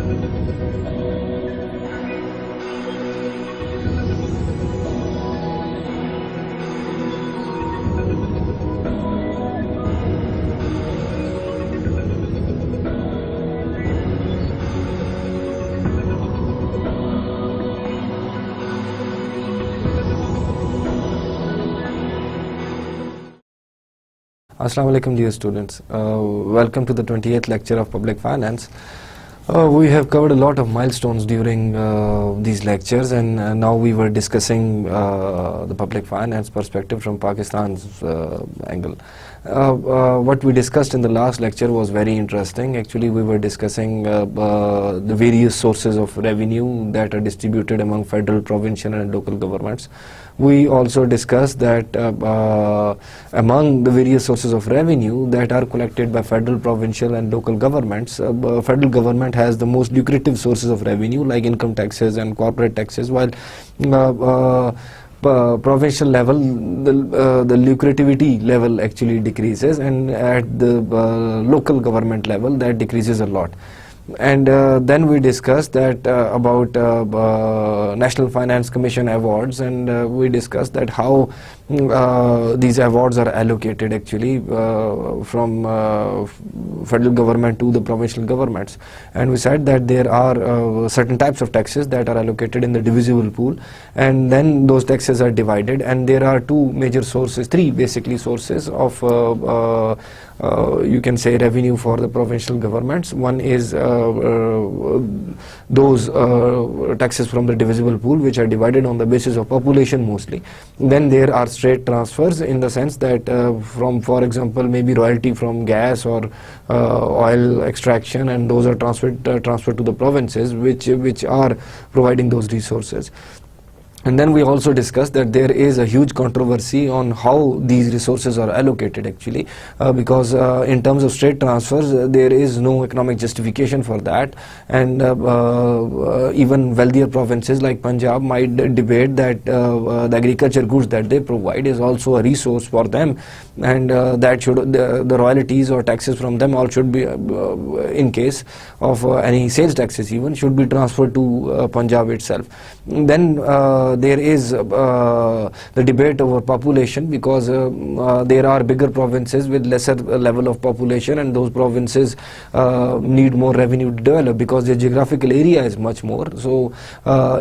Assalamu alaikum dear students. Welcome to the 28th lecture of Public Finance. We have covered a lot of milestones during these lectures, and now we were discussing the public finance perspective from Pakistan's angle. What we discussed in the last lecture was very interesting. Actually, we were discussing the various sources of revenue that are distributed among federal, provincial and local governments. We also discussed that among the various sources of revenue that are collected by federal, provincial and local governments, federal government has the most lucrative sources of revenue like income taxes and corporate taxes, while provincial level the lucrativity level actually decreases, and at the local government level that decreases a lot. And then we discussed that about National Finance Commission awards, and we discussed that how these awards are allocated actually from federal government to the provincial governments. And we said that there are certain types of taxes that are allocated in the divisible pool, and then those taxes are divided, and there are two major sources, three basically sources of you can say revenue for the provincial governments. One is those taxes from the divisible pool, which are divided on the basis of population mostly. Then there are straight transfers, in the sense that from, for example, maybe royalty from gas or oil extraction, and those are transferred to the provinces which are providing those resources. And then we also discussed that there is a huge controversy on how these resources are allocated actually, because in terms of straight transfers there is no economic justification for that, and even wealthier provinces like Punjab might debate that the agriculture goods that they provide is also a resource for them, and that should the royalties or taxes from them all should be in case of any sales taxes even should be transferred to Punjab itself. Then there is the debate over population, because there are bigger provinces with lesser level of population, and those provinces need more revenue to develop because their geographical area is much more. So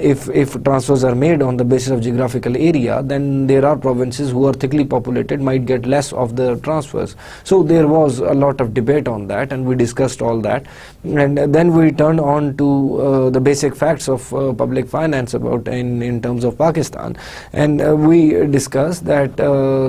if transfers are made on the basis of geographical area, then there are provinces who are thickly populated might get less of the transfers. So there was a lot of debate on that, and we discussed all that, and then we turned on to the basic facts of public finance about in terms of Pakistan, and we discussed that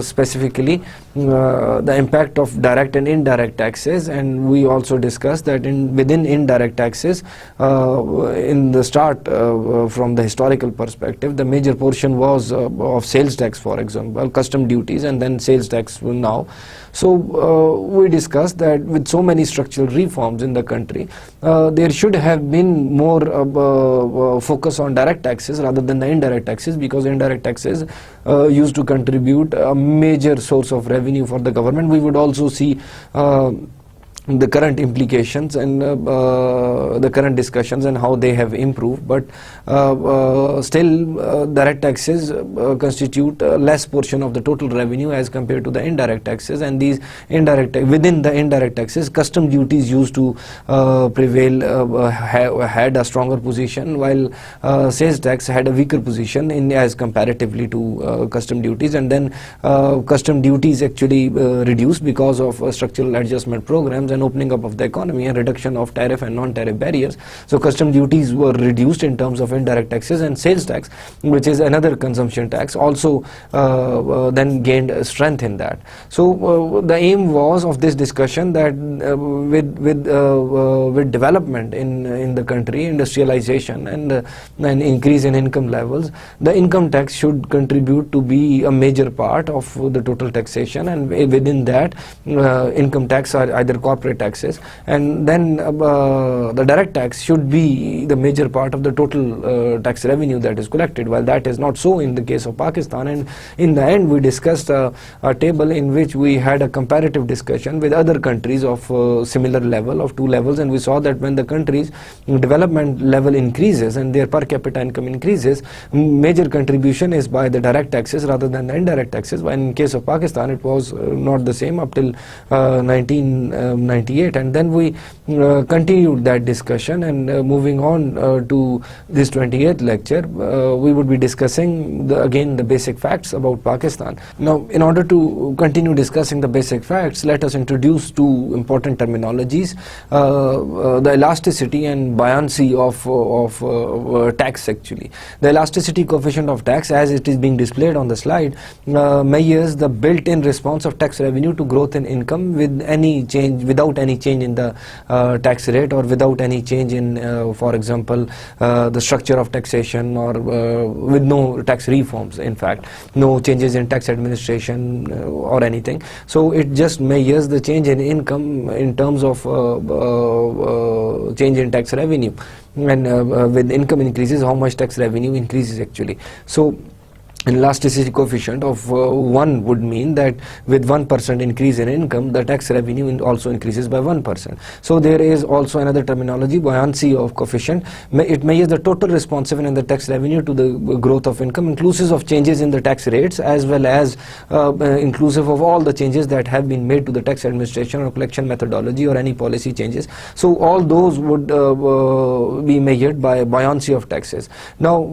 specifically the impact of direct and indirect taxes, and we also discussed that within indirect taxes in the start from the historical perspective the major portion was of sales tax, for example, custom duties, and then sales tax now. So we discussed that with so many structural reforms in the country, there should have been more focus on direct taxes rather than the indirect taxes, because indirect taxes used to contribute a major source of revenue for the government. We would also see the current implications and the current discussions and how they have improved, but still direct taxes constitute a less portion of the total revenue as compared to the indirect taxes, and these within the indirect taxes custom duties used to prevail, had a stronger position, while sales tax had a weaker position in as comparatively to custom duties, and then custom duties actually reduced because of structural adjustment programs and opening up of the economy and reduction of tariff and non-tariff barriers. So custom duties were reduced in terms of indirect taxes, and sales tax, which is another consumption tax, also then gained strength in that. So the aim was of this discussion that with development in the country, industrialization and an increase in income levels, the income tax should contribute to be a major part of the total taxation, and within that income tax are either corporate corporate taxes, and then the direct tax should be the major part of the total tax revenue that is collected, while that is not so in the case of Pakistan. And in the end, we discussed a table in which we had a comparative discussion with other countries of similar level, of 2 levels, and we saw that when the country's development level increases and their per capita income increases, major contribution is by the direct taxes rather than the indirect taxes. When in case of Pakistan, it was not the same up till 1998, and then we continued that discussion, and moving on to this 28th lecture, we would be discussing again the basic facts about Pakistan. Now, in order to continue discussing the basic facts, let us introduce 2 important terminologies, the elasticity and buoyancy of tax. Actually, the elasticity coefficient of tax, as it is being displayed on the slide, measures the built-in response of tax revenue to growth in income without any change in the tax rate, or without any change in, for example, the structure of taxation, or with no tax reforms, in fact, no changes in tax administration or anything. So it just measures the change in income in terms of change in tax revenue, and with income increases, how much tax revenue increases actually. So an elasticity coefficient of 1 would mean that with 1% increase in income, the tax revenue also increases by 1%. So there is also another terminology, buoyancy of coefficient. It measures the total responsiveness in the tax revenue to the growth of income, inclusive of changes in the tax rates, as well as inclusive of all the changes that have been made to the tax administration or collection methodology or any policy changes. So all those would be measured by buoyancy of taxes. Now,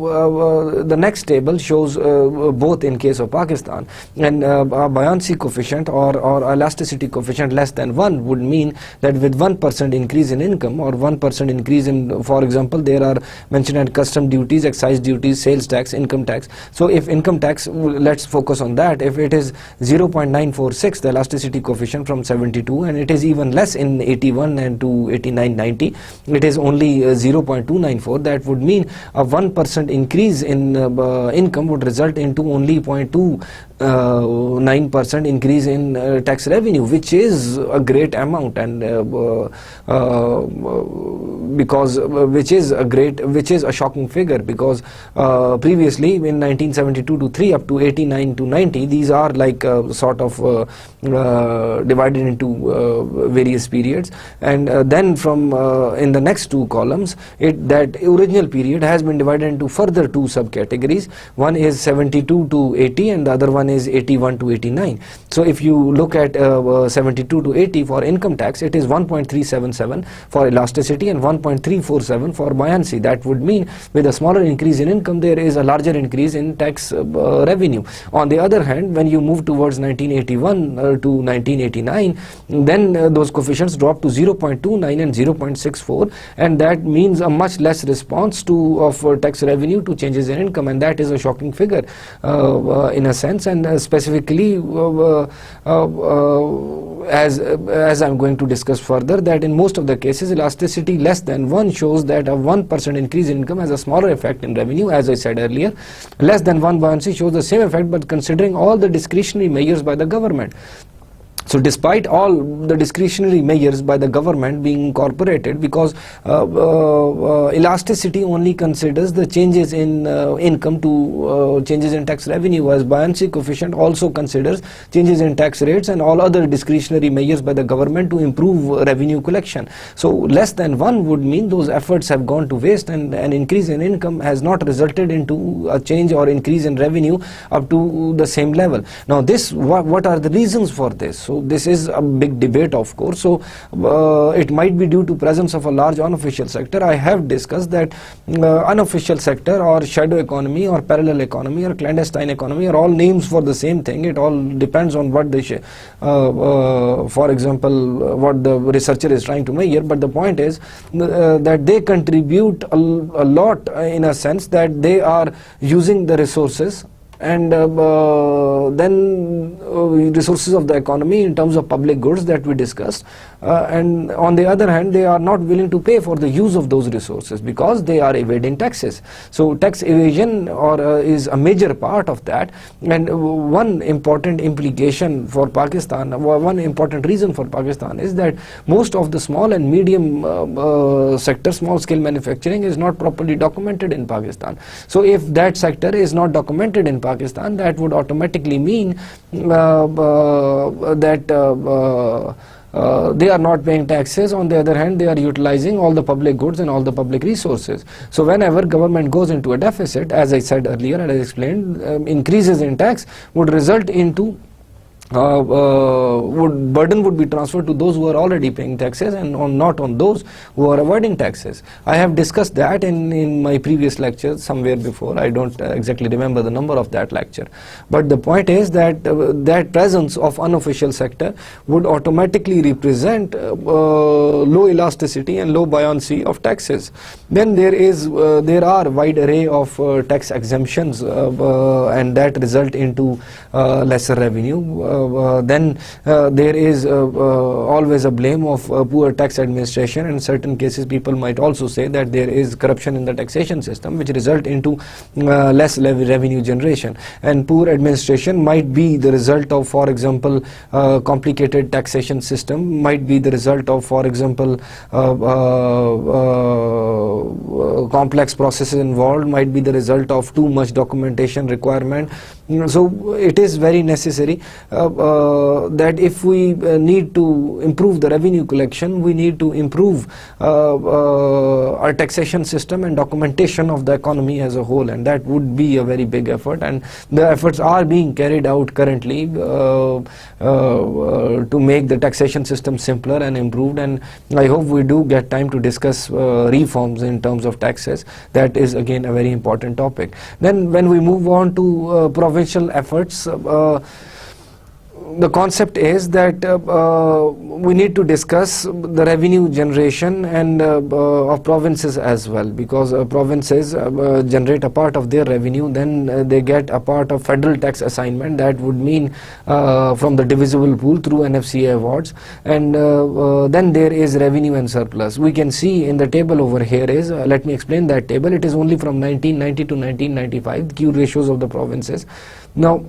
the next table shows both in case of Pakistan, and a buoyancy coefficient or elasticity coefficient less than 1 would mean that with 1% increase in income, or 1% increase in, for example, there are mentioned at custom duties, excise duties, sales tax, income tax. So if income tax, let's focus on that, if it is 0.946, the elasticity coefficient from 72, and it is even less in 81 and to 89-90, it is only 0.294, that would mean a 1% increase in income would result into only 0.29% increase in tax revenue, which is a great amount, and because which is a shocking figure, because previously in 1972 to 3 up to 89 to 90, these are like sort of divided into various periods, and then from in the next 2 columns, that original period has been divided into further 2 subcategories. One is 72 to 80, and the other one is 81 to 89. So if you look at 72 to 80 for income tax, it is 1.377 for elasticity and 1.347 for buoyancy. That would mean with a smaller increase in income, there is a larger increase in tax revenue. On the other hand, when you move towards 1981 to 1989, then those coefficients drop to 0.29 and 0.64, and that means a much less response of tax revenue to changes in income, and that is a shocking figure in a sense. And specifically, as I'm going to discuss further, that in most of the cases, elasticity less than 1 shows that a 1% increase in income has a smaller effect in revenue, as I said earlier. Less than 1 buoyancy shows the same effect, but considering all the discretionary measures by the government. So despite all the discretionary measures by the government being incorporated, because elasticity only considers the changes in income to changes in tax revenue, as buoyancy coefficient also considers changes in tax rates and all other discretionary measures by the government to improve revenue collection. So less than 1 would mean those efforts have gone to waste, and an increase in income has not resulted into a change or increase in revenue up to the same level. Now what are the reasons for this? So this is a big debate, of course. So it might be due to presence of a large unofficial sector. I have discussed that unofficial sector or shadow economy or parallel economy or clandestine economy are all names for the same thing. It all depends on what for example, what the researcher is trying to measure. But the point is that they contribute a lot, in a sense that they are using the resources and then resources of the economy in terms of public goods that we discussed, and on the other hand they are not willing to pay for the use of those resources because they are evading taxes. So tax evasion is a major part of that, and one important implication for Pakistan, one important reason for Pakistan is that most of the small and medium sector, small scale manufacturing is not properly documented in Pakistan. So if that sector is not documented in Pakistan, that would automatically mean that they are not paying taxes. On the other hand, they are utilizing all the public goods and all the public resources. So whenever government goes into a deficit, as I said earlier and I explained, increases in tax would result into burden would be transferred to those who are already paying taxes and not on those who are avoiding taxes. I have discussed that in my previous lecture somewhere before. I don't exactly remember the number of that lecture, but the point is that that presence of unofficial sector would automatically represent low elasticity and low buoyancy of taxes. Then there are wide array of tax exemptions and that result into lesser revenue. Then there is always a blame of poor tax administration. In certain cases people might also say that there is corruption in the taxation system which result into less revenue generation, and poor administration might be the result of, for example, complicated taxation system, might be the result of, for example, complex processes involved, might be the result of too much documentation requirement. So it is very necessary that if we need to improve the revenue collection, we need to improve our taxation system and documentation of the economy as a whole, and that would be a very big effort, and the efforts are being carried out currently to make the taxation system simpler and improved, and I hope we do get time to discuss reforms in terms of taxes. That is again a very important topic. Then when we move on to provincial efforts, the concept is that we need to discuss the revenue generation and of provinces as well, because provinces generate a part of their revenue, then they get a part of federal tax assignment, that would mean from the divisible pool through NFCA awards, and then there is revenue and surplus. We can see in the table over here is, let me explain that table. It is only from 1990 to 1995, the Q ratios of the provinces. Now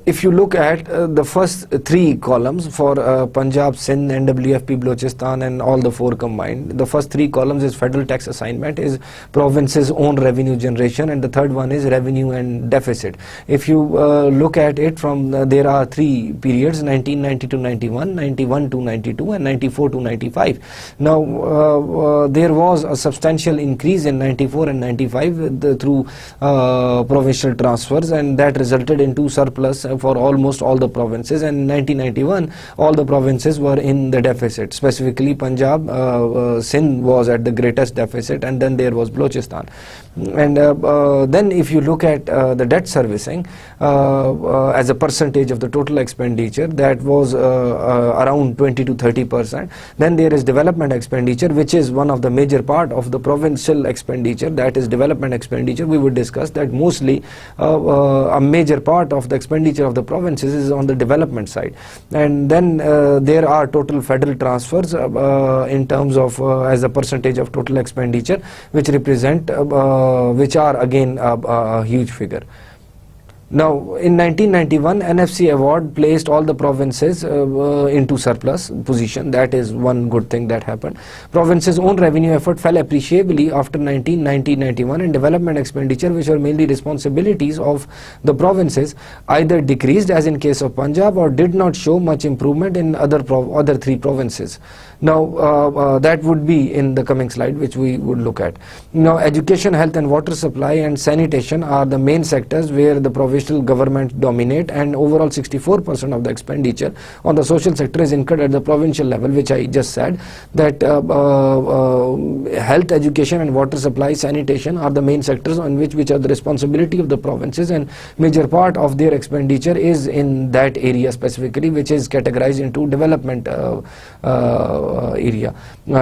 if you look at the first three columns for Punjab, Sindh, NWFP, Balochistan and all the four combined, the first three columns is federal tax assignment, is provinces' own revenue generation, and the third one is revenue and deficit. If you look at it from, there are three periods, 1990 to 91, 91 to 92 and 94 to 95. Now there was a substantial increase in 94 and 95 through provincial transfers, and that resulted into surplus for almost all the provinces, and in 1991 all the provinces were in the deficit. Specifically Punjab, Sindh was at the greatest deficit, and then there was Balochistan. And then if you look at the debt servicing as a percentage of the total expenditure, that was around 20 to 30%. Then there is development expenditure, which is one of the major part of the provincial expenditure, that is development expenditure. We would discuss that mostly a major part of the expenditure of the provinces is on the development side. And then there are total federal transfers in terms of as a percentage of total expenditure, which represent which are again a huge figure. Now in 1991 NFC award placed all the provinces into surplus position. That is one good thing that happened. Provinces' own revenue effort fell appreciably after 1990-91, and development expenditure, which are mainly responsibilities of the provinces, either decreased as in case of Punjab or did not show much improvement in other three provinces. Now that would be in the coming slide, which we would look at. Now education, health and water supply and sanitation are the main sectors where the provincial provincial government dominate, and overall 64% of the expenditure on the social sector is incurred at the provincial level, which I just said, that health, education and water supply, sanitation are the main sectors on which are the responsibility of the provinces, and major part of their expenditure is in that area specifically, which is categorized into development area,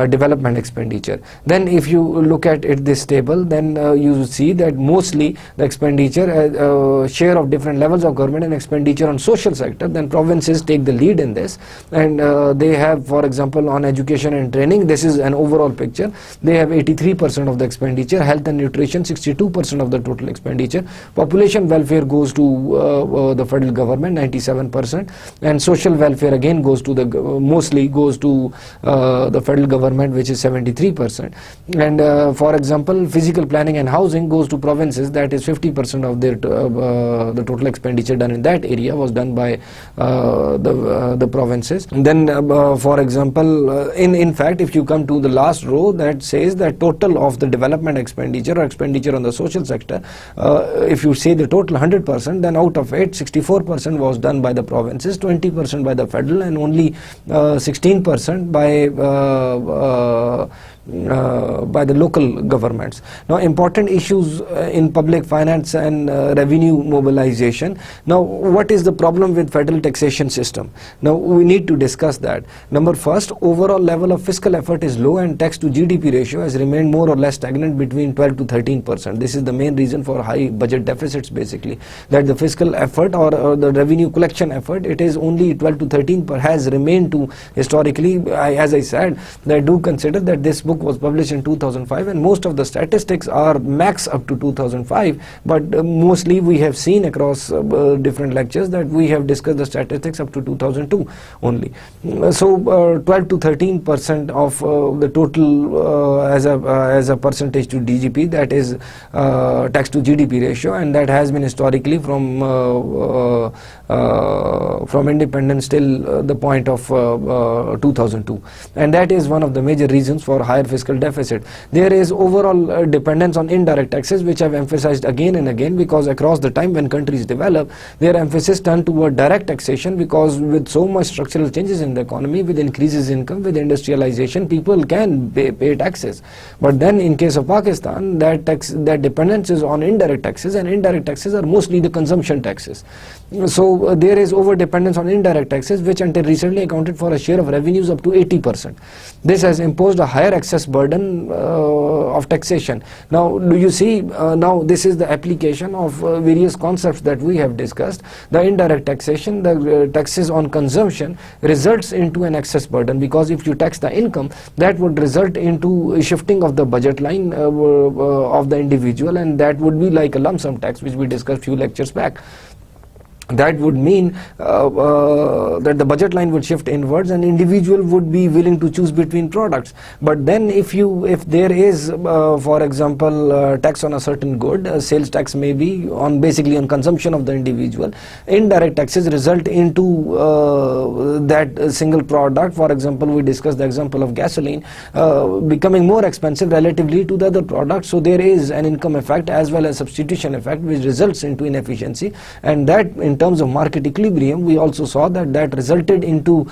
development expenditure. Then if you look at this table, then you see that mostly the expenditure share of different levels of government and expenditure on social sector, then provinces take the lead in this, and they have, for example, on education and training, this is an overall picture, they have 83% of the expenditure, health and nutrition 62% of the total expenditure, population welfare goes to the federal government 97%, and social welfare again goes to the mostly goes to the federal government, which is 73%, and for example, physical planning and housing goes to provinces, that is 50% of their the total expenditure done in that area was done by the provinces. Then for example, in fact, if you come to the last row, that says that total of the development expenditure or expenditure on the social sector, if you say the total 100%, then out of it 64% was done by the provinces, 20% by the federal, and only 16% by the local governments. Now, important issues in public finance and revenue mobilization. Now, what is the problem with federal taxation system? Now, we need to discuss that. Number first, overall level of fiscal effort is low, and tax to GDP ratio has remained more or less stagnant between 12 to 13%. This is the main reason for high budget deficits, basically, that the fiscal effort or the revenue collection effort, it is only 12 to 13 has remained to historically. As I said, I do consider that this book was published in 2005, and most of the statistics are max up to 2005, but mostly we have seen across different lectures that we have discussed the statistics up to 2002 only. So 12 to 13% of the total as a percentage to GDP, that is tax to GDP ratio, and that has been historically from independence till the point of 2002, and that is one of the major reasons for higher fiscal deficit. There is overall dependence on indirect taxes, which I've emphasized again and again, because across the time when countries develop, their emphasis turned toward direct taxation, because with so much structural changes in the economy, with increases in income, with industrialization, people can pay taxes. But then in case of Pakistan, that dependence is on indirect taxes, and indirect taxes are mostly the consumption taxes. So there is over dependence on indirect taxes, which until recently accounted for a share of revenues up to 80%. This has imposed a higher excess burden of taxation. Now, do you see, now this is the application of various concepts that we have discussed. The indirect taxation, the taxes on consumption, results into an excess burden, because if you tax the income, that would result into shifting of the budget line of the individual, and that would be like a lump sum tax, which we discussed few lectures back. That would mean that the budget line would shift inwards, and individual would be willing to choose between products. But then if there is for example tax on a certain good, sales tax may be on basically on consumption of the individual, indirect taxes result into that single product. For example, we discussed the example of gasoline becoming more expensive relatively to the other products. So there is an income effect as well as substitution effect, which results into inefficiency, and that in terms of market equilibrium, we also saw that resulted into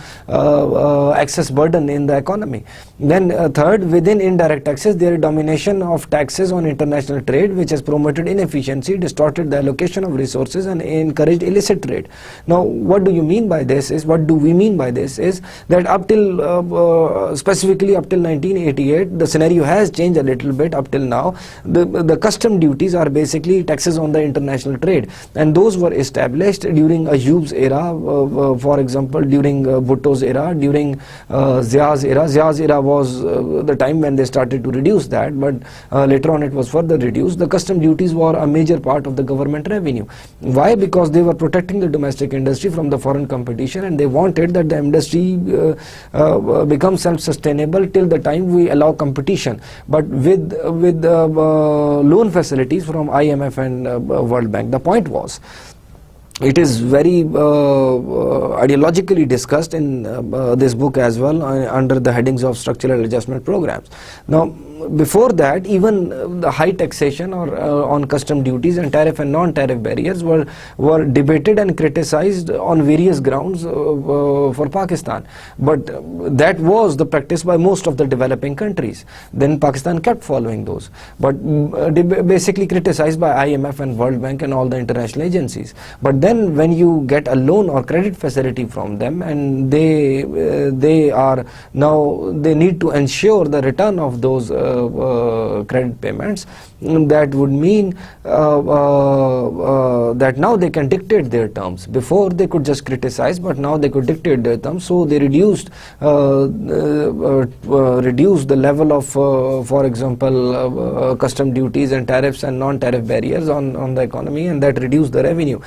excess burden in the economy. Then third, within indirect taxes, there is domination of taxes on international trade, which has promoted inefficiency, distorted the allocation of resources, and encouraged illicit trade. Now, what do we mean by this is that up till specifically up till 1988, the scenario has changed a little bit up till now. The custom duties are basically taxes on the international trade, and those were established during Ayyub's era, for example, during Bhutto's era, during Zia's era. Zia's era was the time when they started to reduce that, but later on it was further reduced. The custom duties were a major part of the government revenue. Why? Because they were protecting the domestic industry from the foreign competition, and they wanted that the industry become self-sustainable till the time we allow competition, but with loan facilities from IMF and World Bank. The point was, it is very ideologically discussed in this book as well, under the headings of structural adjustment programs. Now, before that, even the high taxation or on custom duties and tariff and non-tariff barriers were debated and criticized on various grounds for Pakistan. But that was the practice by most of the developing countries. Then Pakistan kept following those, but basically criticized by IMF and World Bank and all the international agencies. But then when you get a loan or credit facility from them, and they are now, they need to ensure the return of those credit payments, that would mean that now they can dictate their terms. Before they could just criticize, but now they could dictate their terms. So they reduced the level of, for example, custom duties and tariffs and non-tariff barriers on the economy, and that reduced the revenue.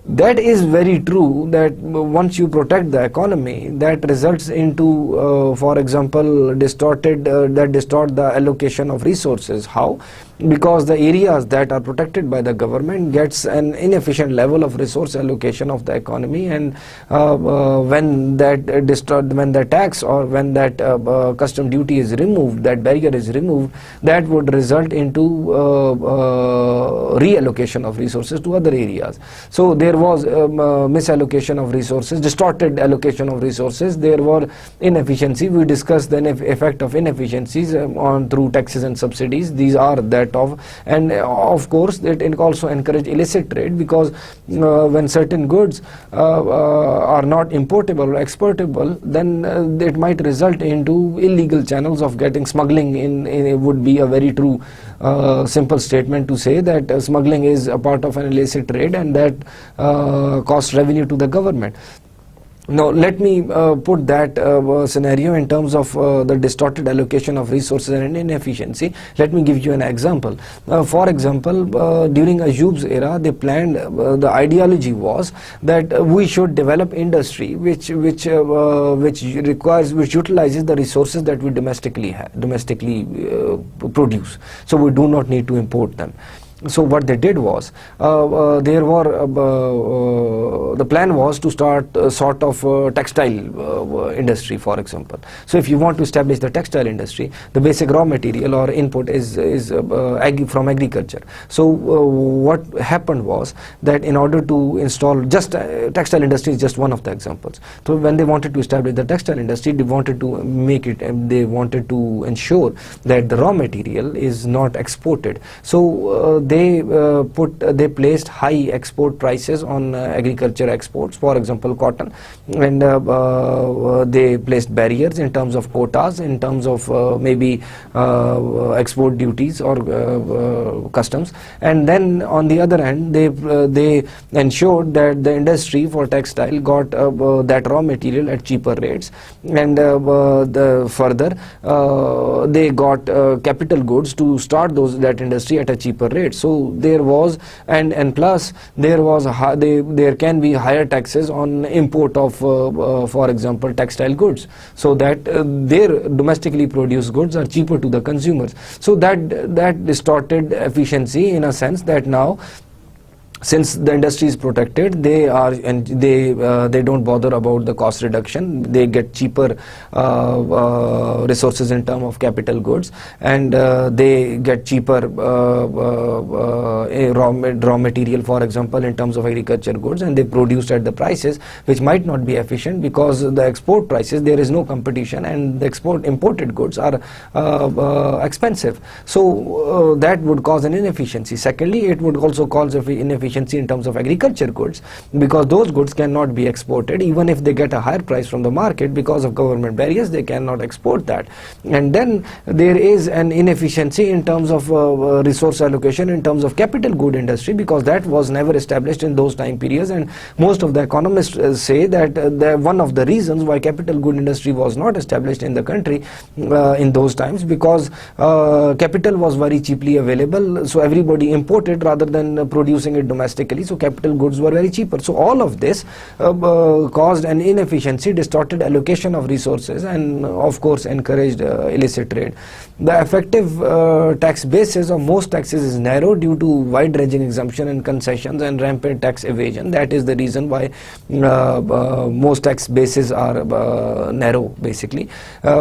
That is very true, that once you protect the economy, that results into, for example, distort the allocation of resources. How? Because the areas that are protected by the government gets an inefficient level of resource allocation of the economy, and when the tax or when that custom duty is removed, that barrier is removed, that would result into reallocation of resources to other areas. So there was misallocation of resources, distorted allocation of resources. There were inefficiency. We discussed the effect of inefficiencies through taxes and subsidies. These are that of, and of course it also encourage illicit trade, because when certain goods are not importable or exportable, then it might result into illegal channels of getting smuggling in. It would be a very true simple statement to say that smuggling is a part of an illicit trade, and that costs revenue to the government. Now let me put that scenario in terms of the distorted allocation of resources and inefficiency. Let me give you an example. For example, during Ayyub's era, they planned, the ideology was that we should develop industry which utilizes the resources that we domestically produce. So we do not need to import them. So what they did was, the plan was to start a sort of textile industry, for example. So if you want to establish the textile industry, the basic raw material or input is from agriculture. So what happened was that in order to install, just textile industry is just one of the examples. So when they wanted to establish the textile industry, they wanted to make it, they wanted to ensure that the raw material is not exported. So they placed high export prices on agriculture exports, for example cotton, and they placed barriers in terms of quotas, in terms of maybe export duties or customs, and then on the other hand they ensured that the industry for textile got that raw material at cheaper rates, and further they got capital goods to start that industry at a cheaper rate. So there was, and plus there was there can be higher taxes on import of for example textile goods, so that their domestically produced goods are cheaper to the consumers. So that distorted efficiency in a sense, that now since the industry is protected, they don't bother about the cost reduction. They get cheaper resources in terms of capital goods, and they get cheaper raw material, for example, in terms of agriculture goods, and they produce at the prices which might not be efficient, because the export prices, there is no competition, and the imported goods are expensive. So that would cause an inefficiency. Secondly, it would also cause inefficiency in terms of agriculture goods, because those goods cannot be exported even if they get a higher price from the market. Because of government barriers, they cannot export that. And then there is an inefficiency in terms of resource allocation in terms of capital good industry, because that was never established in those time periods. And most of the economists say that one of the reasons why capital good industry was not established in the country in those times, because capital was very cheaply available, so everybody imported rather than producing it domestically. domestically, so capital goods were very cheaper. So all of this caused an inefficiency, distorted allocation of resources, and of course encouraged illicit trade. The effective tax basis of most taxes is narrow due to wide-ranging exemption and concessions and rampant tax evasion. That is the reason why most tax bases are narrow, basically.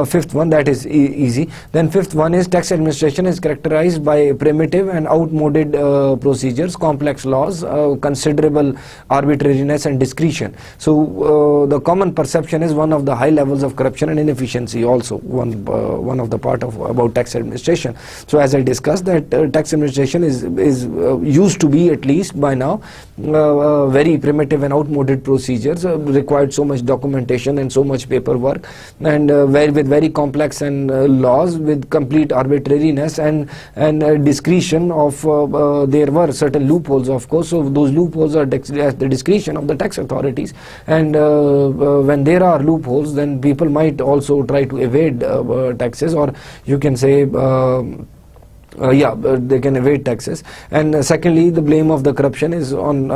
Fifth one, that is easy. Then fifth one is tax administration is characterized by primitive and outmoded procedures, complex laws, considerable arbitrariness and discretion. So the common perception is one of the high levels of corruption and inefficiency, also one of the part of about tax administration. So as I discussed, that tax administration is used to be, at least by now, very primitive and outmoded procedures, required so much documentation and so much paperwork, and with very complex and laws with complete arbitrariness and discretion of there were certain loopholes, of course. So those loopholes are at the discretion of the tax authorities, and when there are loopholes, then people might also try to evade taxes, or you can say they can evade taxes. And secondly, the blame of the corruption is on,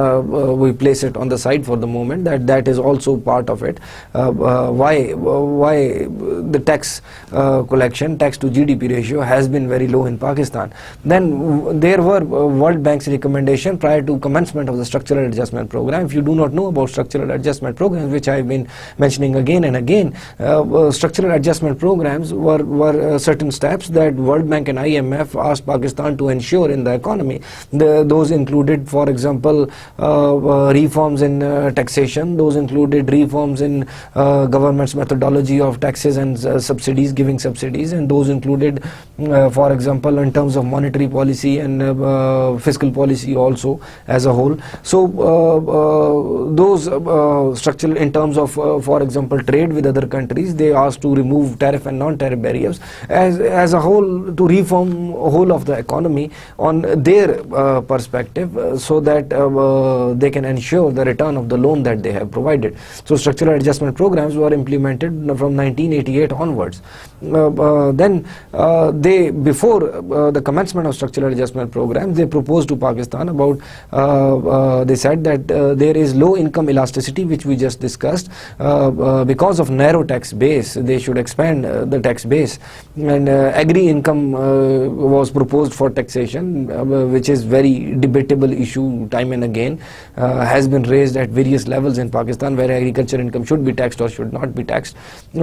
we place it on the side for the moment, that is also part of it. Why the tax collection, tax to GDP ratio has been very low in Pakistan. Then there were World Bank's recommendation prior to commencement of the structural adjustment program. If you do not know about structural adjustment programs, which I have been mentioning again and again, structural adjustment programs were certain steps that World Bank and IMF asked Pakistan to ensure in the economy. Those included, for example, reforms in taxation. Those included reforms in government's methodology of taxes and subsidies, giving subsidies, and those included, for example, in terms of monetary policy and fiscal policy also as a whole. So those structural, in terms of, for example, trade with other countries, they asked to remove tariff and non-tariff barriers as a whole, to reform whole of the economy on their perspective, so that they can ensure the return of the loan that they have provided. So structural adjustment programs were implemented from 1988 onwards. Then they, before the commencement of structural adjustment programs, they proposed to Pakistan about, they said that there is low income elasticity, which we just discussed. Because of narrow tax base, they should expand the tax base, and agri income was proposed for taxation, which is very debatable issue time and again, has been raised at various levels in Pakistan, where agriculture income should be taxed or should not be taxed.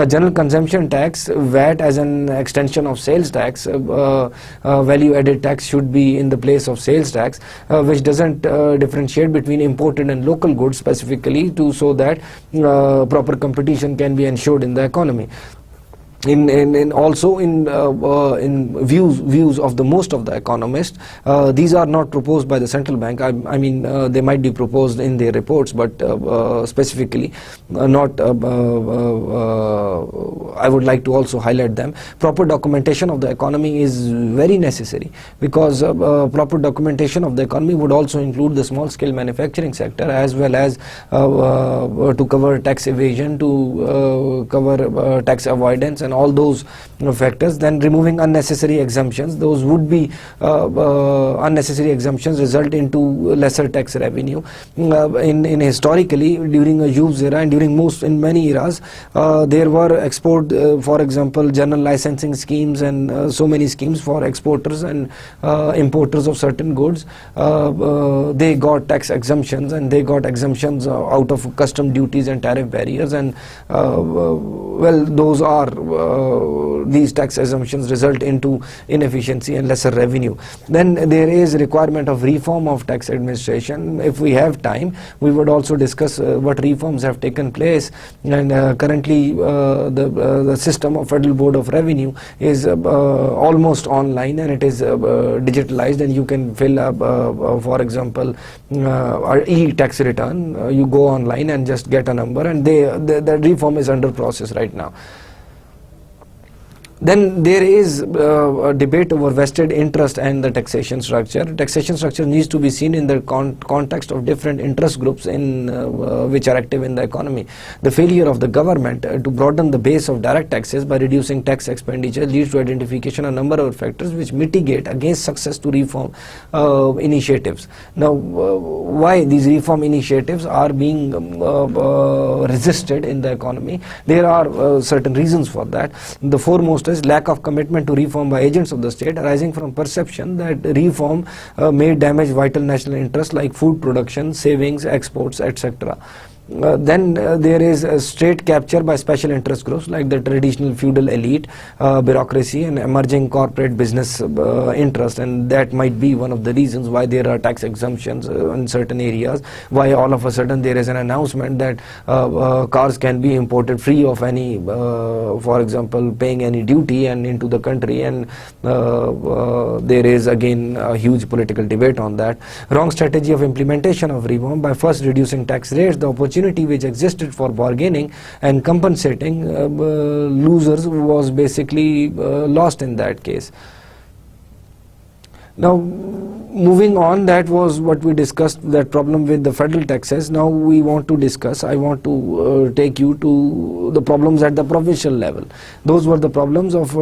General consumption tax, VAT, as an extension of sales tax, value added tax should be in the place of sales tax, which doesn't differentiate between imported and local goods specifically, so that proper competition can be ensured in the economy. Also in views of the most of the economists, these are not proposed by the central bank. I mean, they might be proposed in their reports, but specifically not. I would like to also highlight them. Proper documentation of the economy is very necessary, because proper documentation of the economy would also include the small scale manufacturing sector, as well as to cover tax evasion, to cover tax avoidance, and all those factors. Then removing unnecessary exemptions, those would be unnecessary exemptions result into lesser tax revenue. In historically, during Ayoub's era and in many eras, there were export, for example, general licensing schemes and so many schemes for exporters and importers of certain goods. They got tax exemptions, and they got exemptions out of custom duties and tariff barriers, and well, those are these tax assumptions result into inefficiency and lesser revenue. Then there is requirement of reform of tax administration. If we have time, we would also discuss what reforms have taken place, and currently the system of Federal Board of Revenue is almost online, and it is digitalized, and you can fill up, for example, e-tax return. You go online and just get a number, and the reform is under process right now. Then there is a debate over vested interest and the taxation structure. Taxation structure needs to be seen in the context of different interest groups in which are active in the economy. The failure of the government to broaden the base of direct taxes by reducing tax expenditure leads to identification of a number of factors which mitigate against success to reform initiatives. Now, why these reform initiatives are being resisted in the economy? There are certain reasons for that. The foremost is lack of commitment to reform by agents of the state, arising from perception that reform may damage vital national interests like food production, savings, exports, etc. Then there is a state capture by special interest groups like the traditional feudal elite, bureaucracy and emerging corporate business interest, and that might be one of the reasons why there are tax exemptions in certain areas, why all of a sudden there is an announcement that cars can be imported free of any, for example, paying any duty and into the country, and there is again a huge political debate on that. Wrong strategy of implementation of reform by first reducing tax rates, the opportunity which existed for bargaining and compensating losers was basically lost in that case. Now, moving on, that was what we discussed, that problem with the federal taxes. Now we want to discuss, I want to take you to the problems at the provincial level. Those were the problems of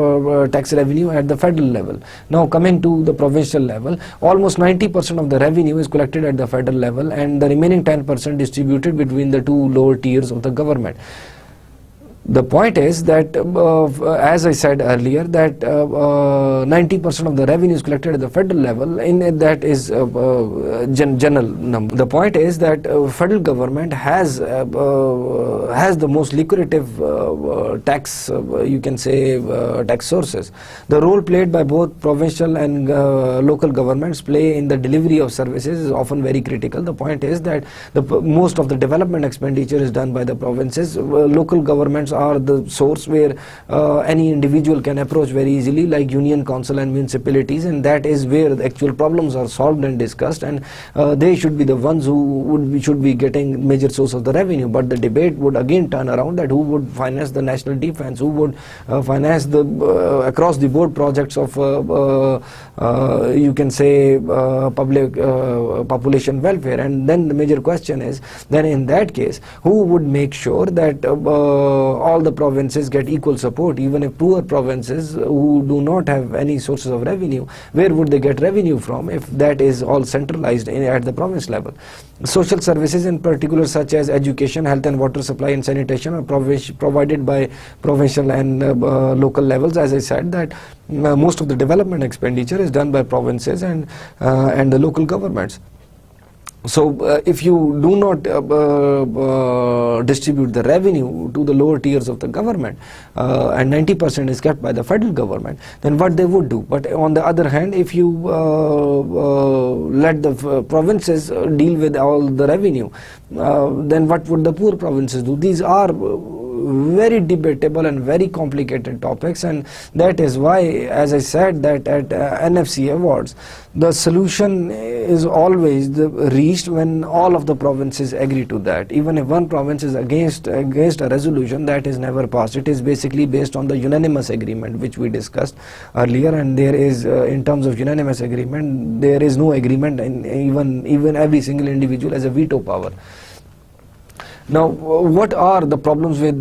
tax revenue at the federal level. Now coming to the provincial level, almost 90% of the revenue is collected at the federal level and the remaining 10% distributed between the two lower tiers of the government. The point is that, as I said earlier, that 90% of the revenue is collected at the federal level, in that is general number. The point is that federal government has the most lucrative tax, you can say, tax sources. The role played by both provincial and local governments play in the delivery of services is often very critical. The point is that most of the development expenditure is done by the provinces. Local governments are the source where any individual can approach very easily, like union council and municipalities, and that is where the actual problems are solved and discussed, and they should be the ones who should be getting major source of the revenue. But the debate would again turn around that who would finance the national defense, who would finance the across the board projects of you can say public population welfare. And then the major question is, then in that case, who would make sure that all the provinces get equal support? Even if poor provinces who do not have any sources of revenue, where would they get revenue from if that is all centralized at the province level? Social services in particular, such as education, health and water supply and sanitation, are provided by provincial and local levels. As I said, that most of the development expenditure is done by provinces and the local governments. So if you do not distribute the revenue to the lower tiers of the government, and 90% is kept by the federal government, then what they would do? But on the other hand, if you let the provinces deal with all the revenue, then what would the poor provinces do? These are very debatable and very complicated topics, and that is why, as I said, that at NFC awards, the solution is always reached when all of the provinces agree to that. Even if one province is against a resolution, that is never passed. It is basically based on the unanimous agreement which we discussed earlier, and there is in terms of unanimous agreement, there is no agreement, and even every single individual has a veto power. Now, what are the problems with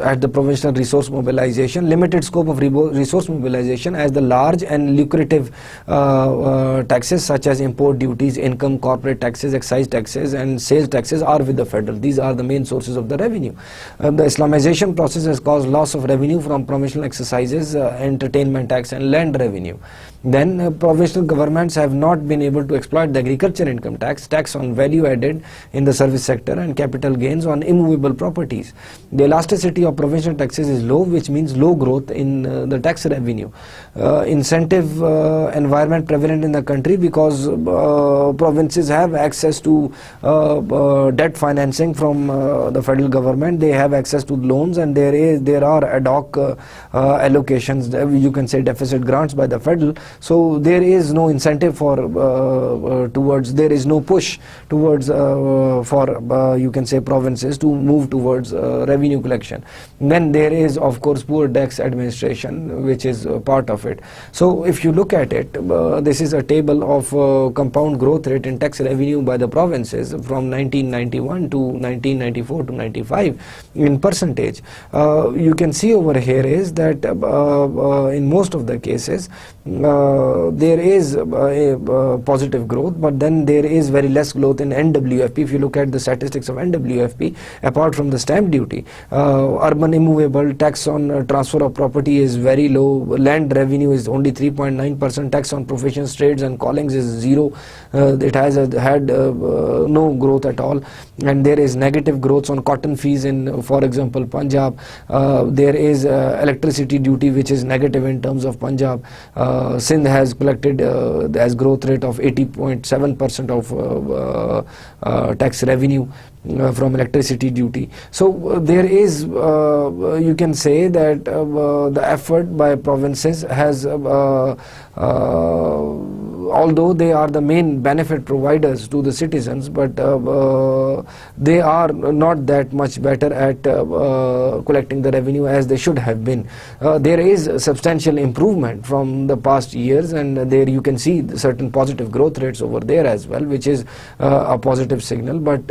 at the provincial resource mobilization? Limited scope of resource mobilization, as the large and lucrative taxes such as import duties, income, corporate taxes, excise taxes and sales taxes are with the federal. These are the main sources of the revenue. The Islamization process has caused loss of revenue from provincial exercises, entertainment tax and land revenue. Then provincial governments have not been able to exploit the agriculture income tax, tax on value added in the service sector and capital gains on immovable properties. The elasticity of provincial taxes is low, which means low growth in the tax revenue. Incentive environment prevalent in the country because provinces have access to debt financing from the federal government. They have access to loans, and there are ad hoc allocations, you can say deficit grants by the federal. So there is no incentive for there is no push towards for you can say provinces to move towards revenue collection. Then there is, of course, poor tax administration, which is part of it. So if you look at it, this is a table of compound growth rate in tax revenue by the provinces from 1991 to 1994 to 95 in percentage. You can see over here is that in most of the cases there is a positive growth, but then there is very less growth in NWFP. If you look at the statistics of NWFP, apart from the stamp duty, urban immovable tax on transfer of property is very low, land revenue is only 3.9%, tax on professions, trades and callings is zero. It has had no growth at all, and there is negative growth on cotton fees in, for example, Punjab. There is electricity duty which is negative in terms of Punjab. Sindh has collected as growth rate of 80.7% of tax revenue from electricity duty. So there is, you can say that the effort by provinces has, although they are the main benefit providers to the citizens, but they are not that much better at collecting the revenue as they should have been. There is substantial improvement from the past years, and there you can see certain positive growth rates over there as well, which is a positive signal, but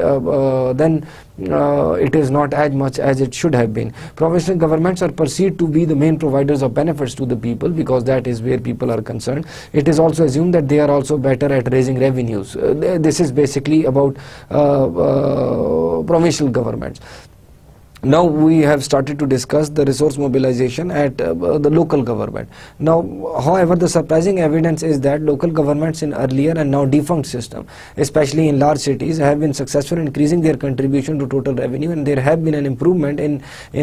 then it is not as much as it should have been. Provincial governments are perceived to be the main providers of benefits to the people because that is where people are concerned. It is also assumed that they are also better at raising revenues. This is basically about provincial governments. Now we have started to discuss the resource mobilization at the local government. Now, however, the surprising evidence is that local governments in earlier and now defunct system, especially in large cities, have been successful in increasing their contribution to total revenue, and there have been an improvement in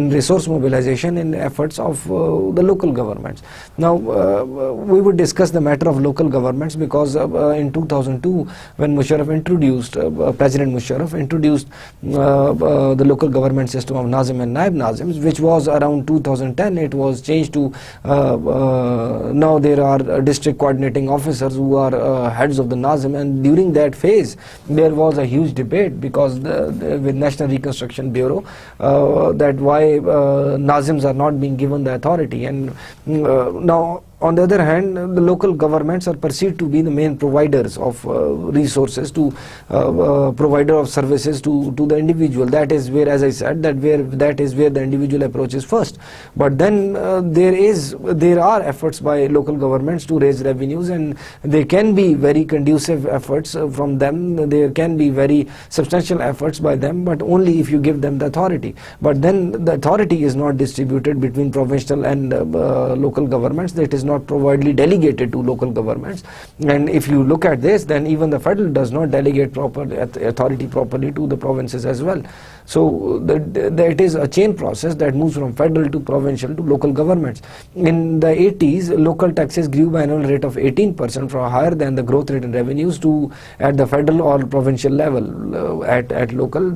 resource mobilization in efforts of the local governments. Now, we would discuss the matter of local governments because in 2002, when Musharraf introduced, President Musharraf introduced the local government system of Nazim and Naib Nazims, which was around 2010. It was changed to now there are district coordinating officers who are heads of the Nazim, and during that phase there was a huge debate because with National Reconstruction Bureau that why Nazims are not being given the authority, and now on the other hand, the local governments are perceived to be the main providers of resources, to provider of services to the individual. That is where, as I said, that is where the individual approaches first. But then there are efforts by local governments to raise revenues, and they can be very conducive efforts from them. There can be very substantial efforts by them, but only if you give them the authority. But then the authority is not distributed between provincial and local governments. That is not properly delegated to local governments, and if you look at this, then even the federal does not delegate proper authority properly to the provinces as well. So that is a chain process that moves from federal to provincial to local governments. In the 80s, local taxes grew by an annual rate of 18%, for higher than the growth rate in revenues to at the federal or provincial level. At local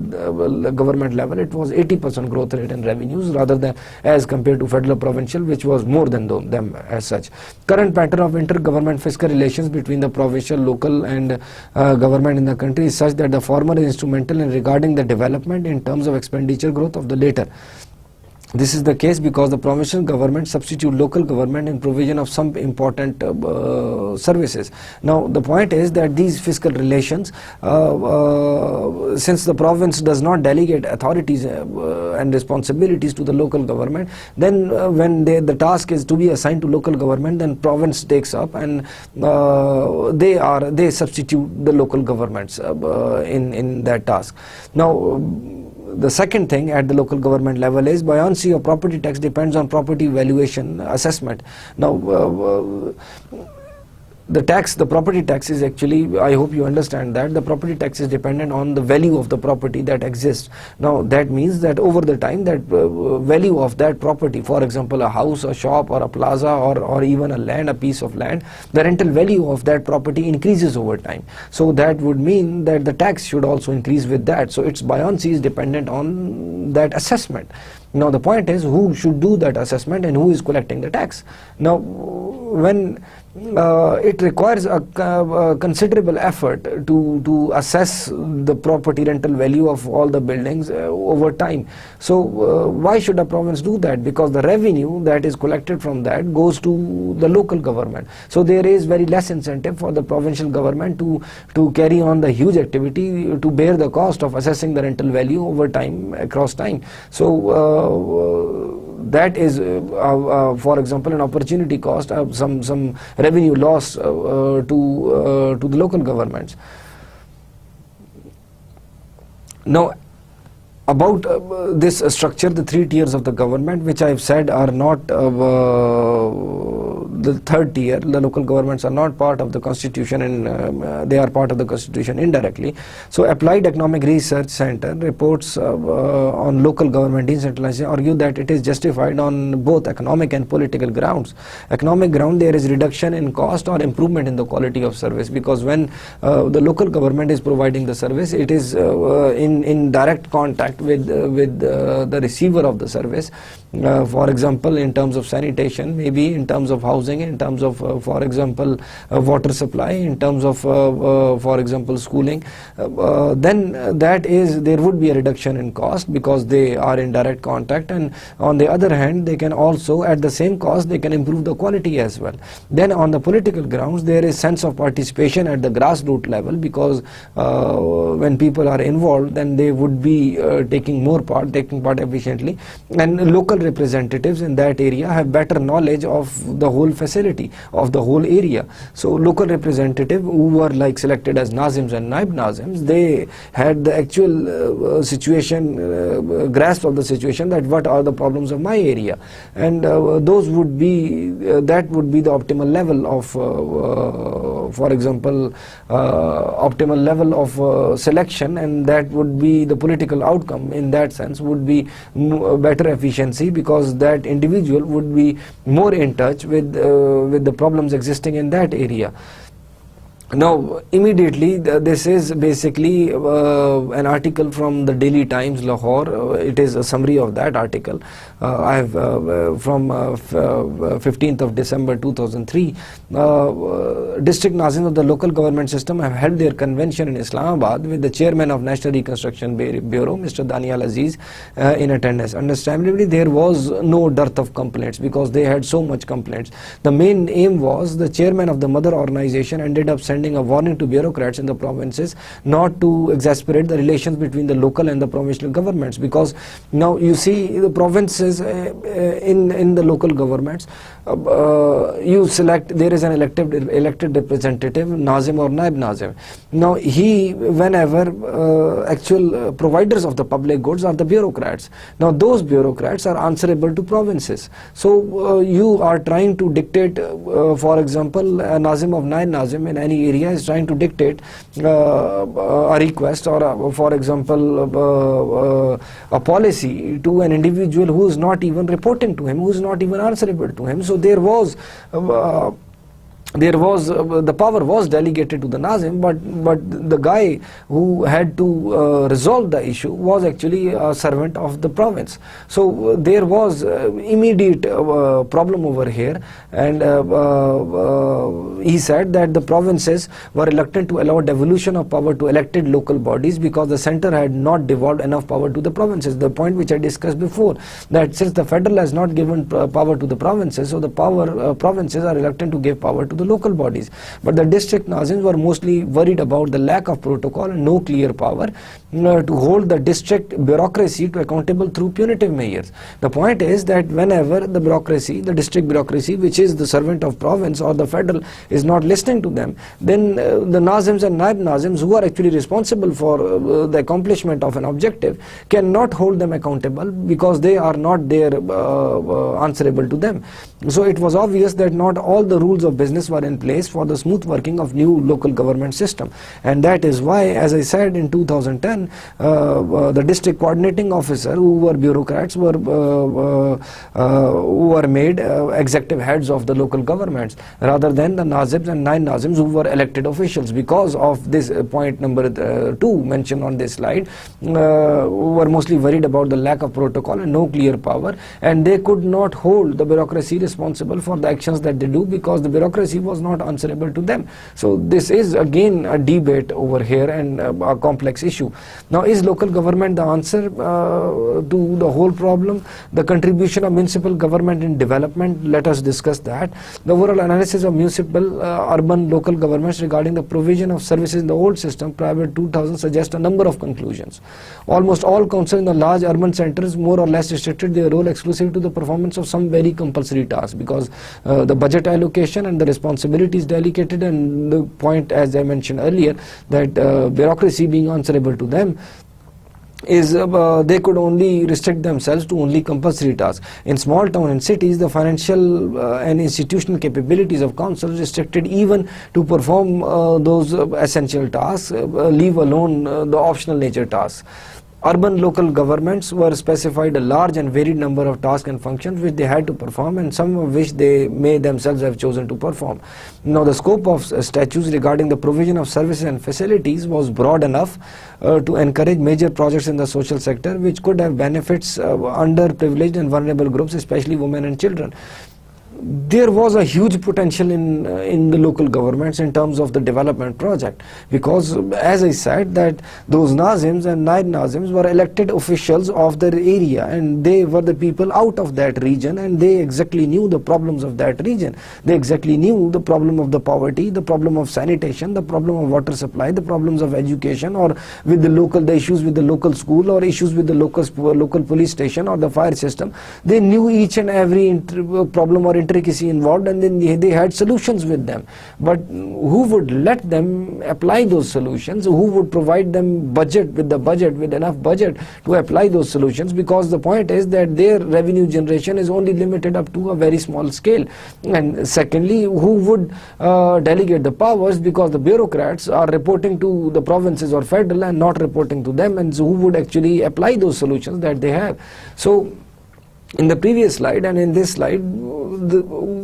government level, it was 80% growth rate in revenues rather than as compared to federal provincial, which was more than them as such. Current pattern of intergovernment fiscal relations between the provincial, local and government in the country is such that the former is instrumental in regarding the development in terms of expenditure growth of the later. This is the case because the provincial government substitute local government in provision of some important services. Now the point is that these fiscal relations, since the province does not delegate authorities and responsibilities to the local government, then when the task is to be assigned to local government, then province takes up, and they substitute the local governments in that task. Now the second thing at the local government level is buoyancy of property tax depends on property valuation assessment. Now the property tax is actually, I hope you understand that, the property tax is dependent on the value of the property that exists. Now that means that over the time that value of that property, for example a house, a shop or a plaza or even a land, a piece of land, the rental value of that property increases over time. So that would mean that the tax should also increase with that. So its buoyancy is dependent on that assessment. Now the point is who should do that assessment and who is collecting the tax. Now when it requires a considerable effort to assess the property rental value of all the buildings over time. So why should a province do that? Because the revenue that is collected from that goes to the local government. So there is very less incentive for the provincial government to carry on the huge activity to bear the cost of assessing the rental value over time, across time. So that is, for example, an opportunity cost, some revenue loss to the local governments. Now, about this structure, the three tiers of the government, which I have said are not the third tier. The local governments are not part of the constitution, and they are part of the constitution indirectly. So Applied Economic Research Center reports on local government decentralization argue that it is justified on both economic and political grounds. Economic ground, there is reduction in cost or improvement in the quality of service, because when the local government is providing the service, it is in direct contact with the receiver of the service. For example, in terms of sanitation, maybe in terms of housing, in terms of for example water supply, in terms of for example schooling, then there would be a reduction in cost because they are in direct contact, and on the other hand they can also, at the same cost, they can improve the quality as well. Then on the political grounds, there is sense of participation at the grassroots level, because when people are involved, then they would be taking part efficiently, and local representatives in that area have better knowledge of the whole facility, of the whole area. So local representatives who were like selected as Nazims and Naib Nazims, they had the actual situation, grasp of the situation, that what are the problems of my area, and those would be that would be the optimal level of for example optimal level of selection, and that would be the political outcome. In that sense, would be better efficiency, because that individual would be more in touch with the problems existing in that area. Now, immediately, this is basically an article from the Daily Times, Lahore. It is a summary of that article. I have from 15th of December 2003. District Nazims of the local government system have held their convention in Islamabad with the chairman of National Reconstruction Bureau, Mr. Daniel Aziz, in attendance. Understandably, there was no dearth of complaints, because they had so much complaints. The main aim was, the chairman of the mother organization ended up sending a warning to bureaucrats in the provinces not to exasperate the relations between the local and the provincial governments, because now you see the provinces in the local governments, you select, there is an elected representative, Nazim or Naib Nazim. Now whenever actual providers of the public goods are the bureaucrats. Now those bureaucrats are answerable to provinces. So you are trying to dictate, for example, a Nazim of Naib Nazim in any area is trying to dictate a request or for example a policy to an individual who is not even reporting to him, who is not even answerable to him. So there was the power was delegated to the Nazim, but the guy who had to resolve the issue was actually a servant of the province. So there was immediate problem over here, and he said that the provinces were reluctant to allow devolution of power to elected local bodies because the center had not devolved enough power to the provinces. The point which I discussed before, that since the federal has not given power to the provinces, so the provinces are reluctant to give power to the local bodies. But the district Nazims were mostly worried about the lack of protocol and no clear power to hold the district bureaucracy to accountable through punitive measures. The point is that whenever the bureaucracy, the district bureaucracy, which is the servant of province or the federal, is not listening to them, then the Nazims and Naib Nazims, who are actually responsible for the accomplishment of an objective, cannot hold them accountable because they are not there answerable to them. So it was obvious that not all the rules of business were in place for the smooth working of new local government system, and that is why, as I said, in 2010 the district coordinating officer, who were bureaucrats, who were made executive heads of the local governments rather than the Nazims and Naib Nazims, who were elected officials. Because of this point number 2 mentioned on this slide, who were mostly worried about the lack of protocol and no clear power, and they could not hold the bureaucracy responsible for the actions that they do, because the bureaucracy policy was not answerable to them. So this is again a debate over here and a complex issue. Now, is local government the answer to the whole problem? The contribution of municipal government in development, let us discuss that. The overall analysis of municipal, urban, local governments regarding the provision of services in the old system prior to 2000 suggests a number of conclusions. Almost all councils in the large urban centers more or less restricted their role exclusively to the performance of some very compulsory tasks, because the budget allocation and the responsibility is delegated, and the point, as I mentioned earlier, that bureaucracy being answerable to them is they could only restrict themselves to only compulsory tasks. In small towns and cities, the financial and institutional capabilities of councils restricted even to perform those essential tasks, leave alone the optional nature tasks. Urban local governments were specified a large and varied number of tasks and functions which they had to perform, and some of which they may themselves have chosen to perform. Now, the scope of statutes regarding the provision of services and facilities was broad enough to encourage major projects in the social sector which could have benefits underprivileged and vulnerable groups, especially women and children. There was a huge potential in the local governments in terms of the development project, because as I said, that those Nazims and Naib Nazims were elected officials of their area, and they were the people out of that region, and they exactly knew the problems of that region. They exactly knew the problem of the poverty, the problem of sanitation, the problem of water supply, the problems of education, or with the issues with the local school, or issues with the local police station or the fire system. They knew each and every problem or intricacy involved, and then they had solutions with them. But who would let them apply those solutions? Who would provide them with enough budget to apply those solutions? Because the point is that their revenue generation is only limited up to a very small scale. And secondly, who would delegate the powers, because the bureaucrats are reporting to the provinces or federal and not reporting to them, and so who would actually apply those solutions that they have? So in the previous slide and in this slide,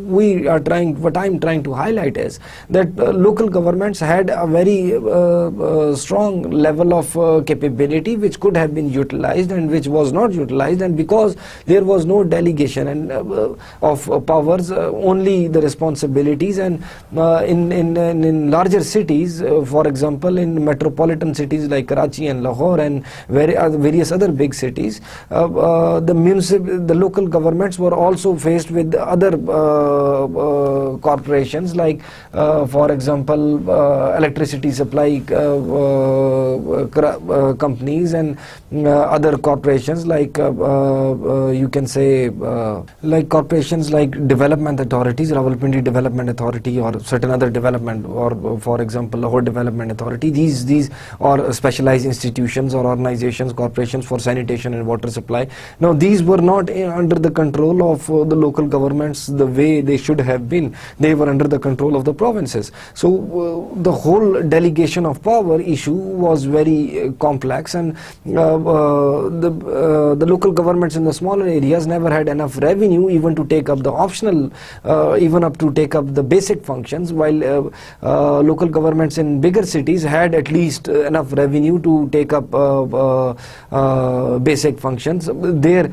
what I'm trying to highlight is that local governments had a very strong level of capability which could have been utilized and which was not utilized, and because there was no delegation and of powers, only the responsibilities. And in larger cities, for example in metropolitan cities like Karachi and Lahore and various other big cities, the local governments were also faced with other corporations, like for example electricity supply companies and other corporations, like you can say like corporations like development authorities, Rawalpindi Development Authority, or certain other development, or for example Lahore Development Authority. These are specialized institutions or organizations, corporations for sanitation and water supply. Now, these were not under the control of the local governments the way they should have been. They were under the control of the provinces. So the whole delegation of power issue was very complex, and the local governments in the smaller areas never had enough revenue even to take up the optional, even up to take up the basic functions, while local governments in bigger cities had at least enough revenue to take up basic functions. Their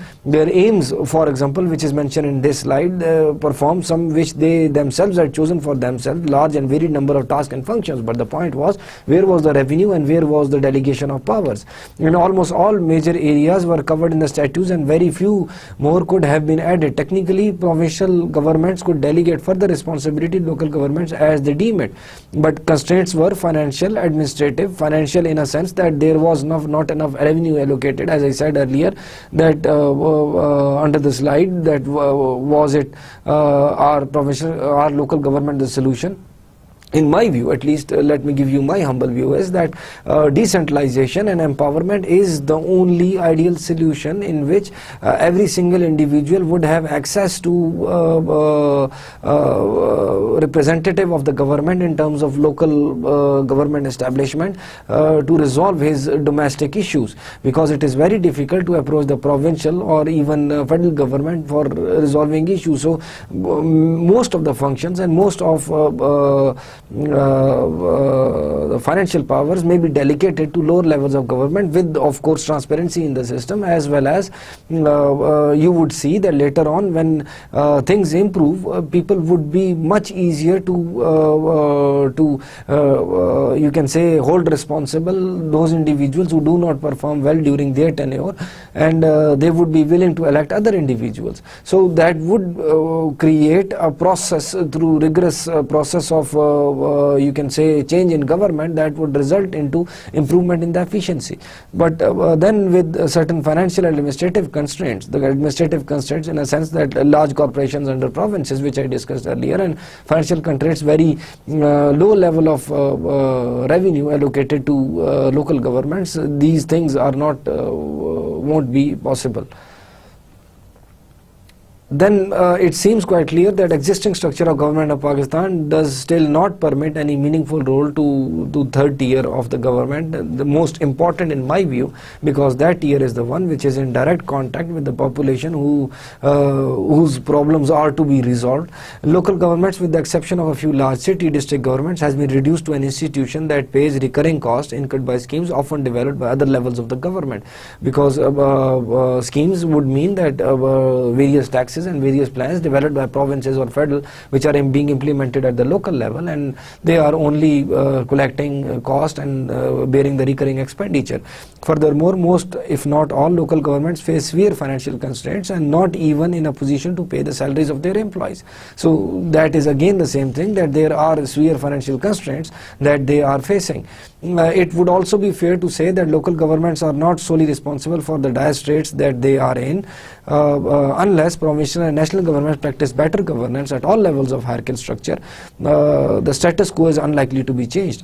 aims, for example, which is mentioned in this slide, perform some which they themselves had chosen for themselves, large and varied number of tasks and functions. But the point was, where was the revenue and where was the delegation of powers? And almost all major areas were covered in the statutes, and very few more could have been added. Technically, provincial governments could delegate further responsibility to local governments as they deem it, but constraints were financial, administrative. Financial in a sense that there was not enough revenue allocated, as I said earlier, that under the slide, that was it our local government the solution? In my view, at least, let me give you my humble view, is that decentralization and empowerment is the only ideal solution in which every single individual would have access to representative of the government in terms of local government establishment to resolve his domestic issues, because it is very difficult to approach the provincial or even federal government for resolving issues. So most of the functions and most of the financial powers may be delegated to lower levels of government, with of course transparency in the system, as well as you would see that later on when things improve, people would be much easier to you can say hold responsible those individuals who do not perform well during their tenure, and they would be willing to elect other individuals. So that would create a process, through rigorous process of you can say change in government, that would result into improvement in the efficiency. But then with certain financial and administrative constraints, the administrative constraints in a sense that large corporations under provinces, which I discussed earlier, and financial constraints, very low level of revenue allocated to local governments, these things are not won't be possible. Then it seems quite clear that existing structure of government of Pakistan does still not permit any meaningful role to third tier of the government, the most important in my view, because that tier is the one which is in direct contact with the population whose problems are to be resolved. Local governments, with the exception of a few large city district governments, has been reduced to an institution that pays recurring costs incurred by schemes often developed by other levels of the government, because schemes would mean that various taxes and various plans developed by provinces or federal, which are being implemented at the local level, and they are only collecting cost and bearing the recurring expenditure. Furthermore, most if not all local governments face severe financial constraints and not even in a position to pay the salaries of their employees. So that is again the same thing, that there are severe financial constraints that they are facing. It would also be fair to say that local governments are not solely responsible for the dire straits that they are in, unless provincial and national governments practice better governance at all levels of hierarchical structure. The status quo is unlikely to be changed.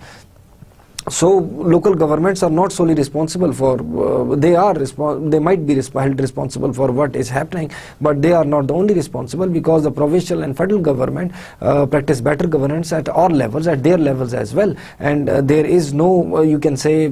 So local governments are not solely responsible for, they might be held responsible for what is happening, but they are not the only responsible, because the provincial and federal government practice better governance at all levels, at their levels as well, and there is no you can say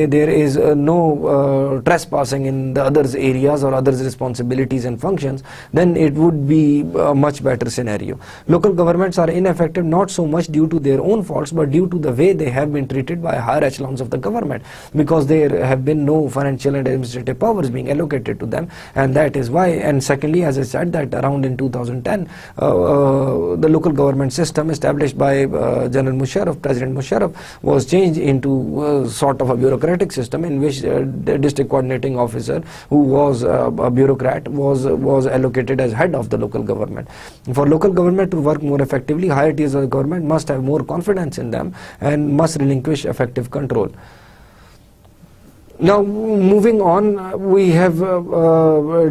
there is no trespassing in the others areas or others responsibilities and functions. Then it would be a much better scenario. Local governments are ineffective not so much due to their own faults, but due to the way they have been treated by higher echelons of the government, because there have been no financial and administrative powers being allocated to them, and that is why. And secondly, as I said, that around in 2010 the local government system established by General Musharraf, President Musharraf, was changed into sort of a bureaucratic system, in which the district coordinating officer, who was a bureaucrat, was allocated as head of the local government. For local government to work more effectively, higher tiers of the government must have more confidence in them and must relinquish effective control. Now, moving on, we have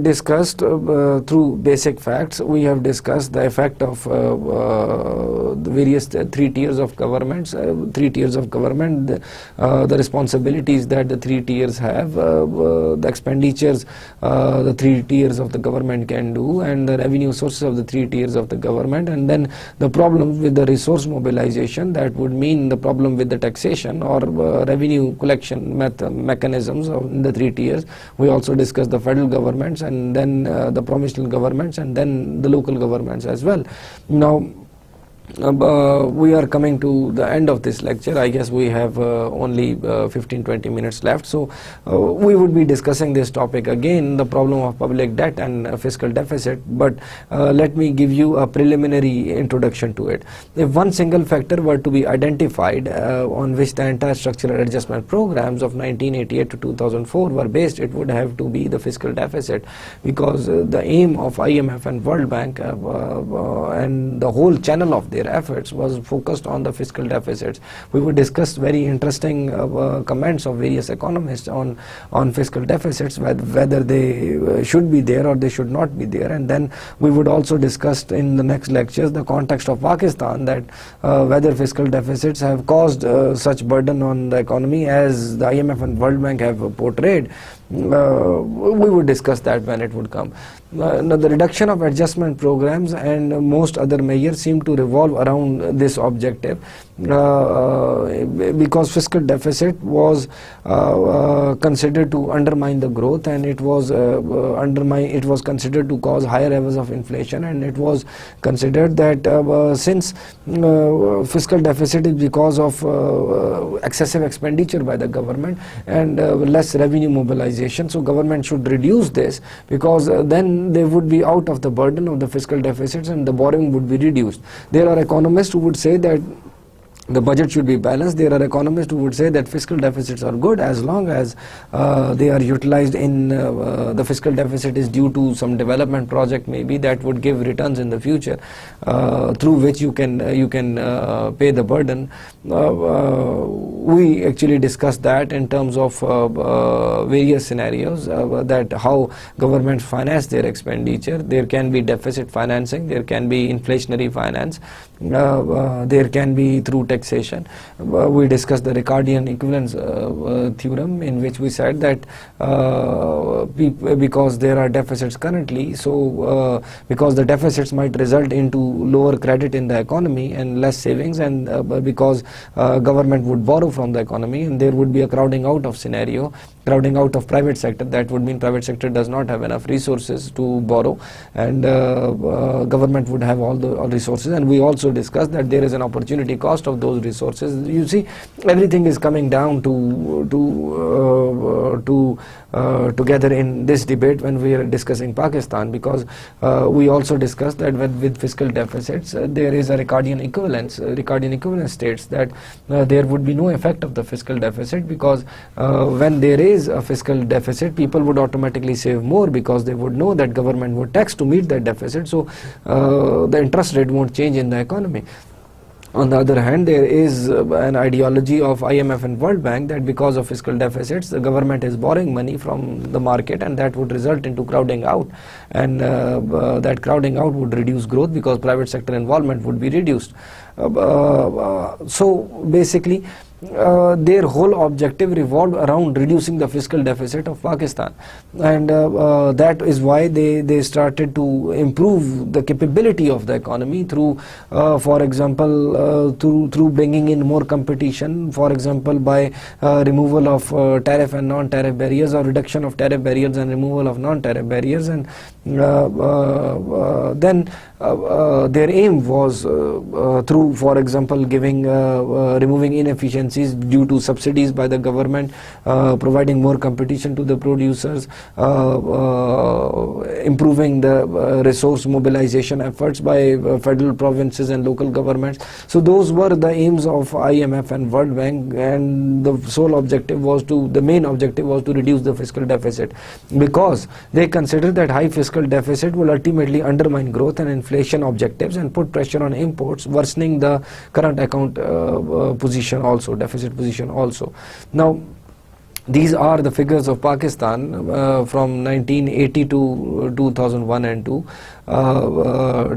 discussed through basic facts, we have discussed the effect of the various three tiers of governments, the responsibilities that the three tiers have, the expenditures the three tiers of the government can do, and the revenue sources of the three tiers of the government, and then the problem with the resource mobilization, that would mean the problem with the taxation or revenue collection mechanisms in the three tiers. We also discussed the federal governments, and then the provincial governments, and then the local governments as well. Now, we are coming to the end of this lecture. I guess we have only 15-20 minutes left, so we would be discussing this topic again, the problem of public debt and fiscal deficit, but let me give you a preliminary introduction to it. If one single factor were to be identified on which the entire structural adjustment programs of 1988 to 2004 were based, it would have to be the fiscal deficit, because the aim of IMF and World Bank and the whole channel of their efforts was focused on the fiscal deficits. We would discuss very interesting comments of various economists on fiscal deficits, whether they should be there or they should not be there, and then we would also discuss in the next lectures the context of Pakistan, that whether fiscal deficits have caused such burden on the economy as the IMF and World Bank have portrayed. We would discuss that when it would come. Now, the reduction of adjustment programs and most other measures seem to revolve around this objective. because fiscal deficit was considered to undermine the growth, and it was considered to cause higher levels of inflation, and it was considered that since fiscal deficit is because of excessive expenditure by the government and less revenue mobilization, so government should reduce this, because then they would be out of the burden of the fiscal deficits and the borrowing would be reduced. There are economists who would say that the budget should be balanced. There are economists who would say that fiscal deficits are good as long as they are utilized in the fiscal deficit is due to some development project maybe that would give returns in the future, through which you can pay the burden. We actually discussed that in terms of various scenarios, that how governments finance their expenditure. There can be deficit financing, there can be inflationary finance, there can be through taxation. We discussed the Ricardian equivalence theorem, in which we said that because there are deficits currently, so because the deficits might result into lower credit in the economy and less savings, and because government would borrow from the economy, and there would be a crowding out of scenario, crowding out of private sector. That would mean private sector does not have enough resources to borrow, and government would have all the resources. And we also discussed that there is an opportunity cost of those resources. You see, everything is coming down together in this debate when we are discussing Pakistan, because we also discussed that with fiscal deficits there is a Ricardian equivalence. Ricardian equivalence states that there would be no effect of the fiscal deficit, because when there is a fiscal deficit, people would automatically save more, because they would know that government would tax to meet that deficit, so the interest rate won't change in the economy. On the other hand, there is an ideology of IMF and World Bank that because of fiscal deficits, the government is borrowing money from the market, and that would result into crowding out, and that crowding out would reduce growth because private sector involvement would be reduced. So basically, their whole objective revolved around reducing the fiscal deficit of Pakistan, and that is why they started to improve the capability of the economy through, for example, through bringing in more competition, for example, by removal of tariff and non-tariff barriers, or reduction of tariff barriers and removal of non-tariff barriers, and then their aim was through, for example, removing inefficiencies due to subsidies by the government, providing more competition to the producers, improving the resource mobilization efforts by federal, provinces and local governments. So those were the aims of IMF and World Bank, and the main objective was to reduce the fiscal deficit, because they consider that high fiscal deficit will ultimately undermine growth and inflation objectives and put pressure on imports, worsening the current account position also, deficit position also. Now, these are the figures of Pakistan from 1980 to 2001 and 2.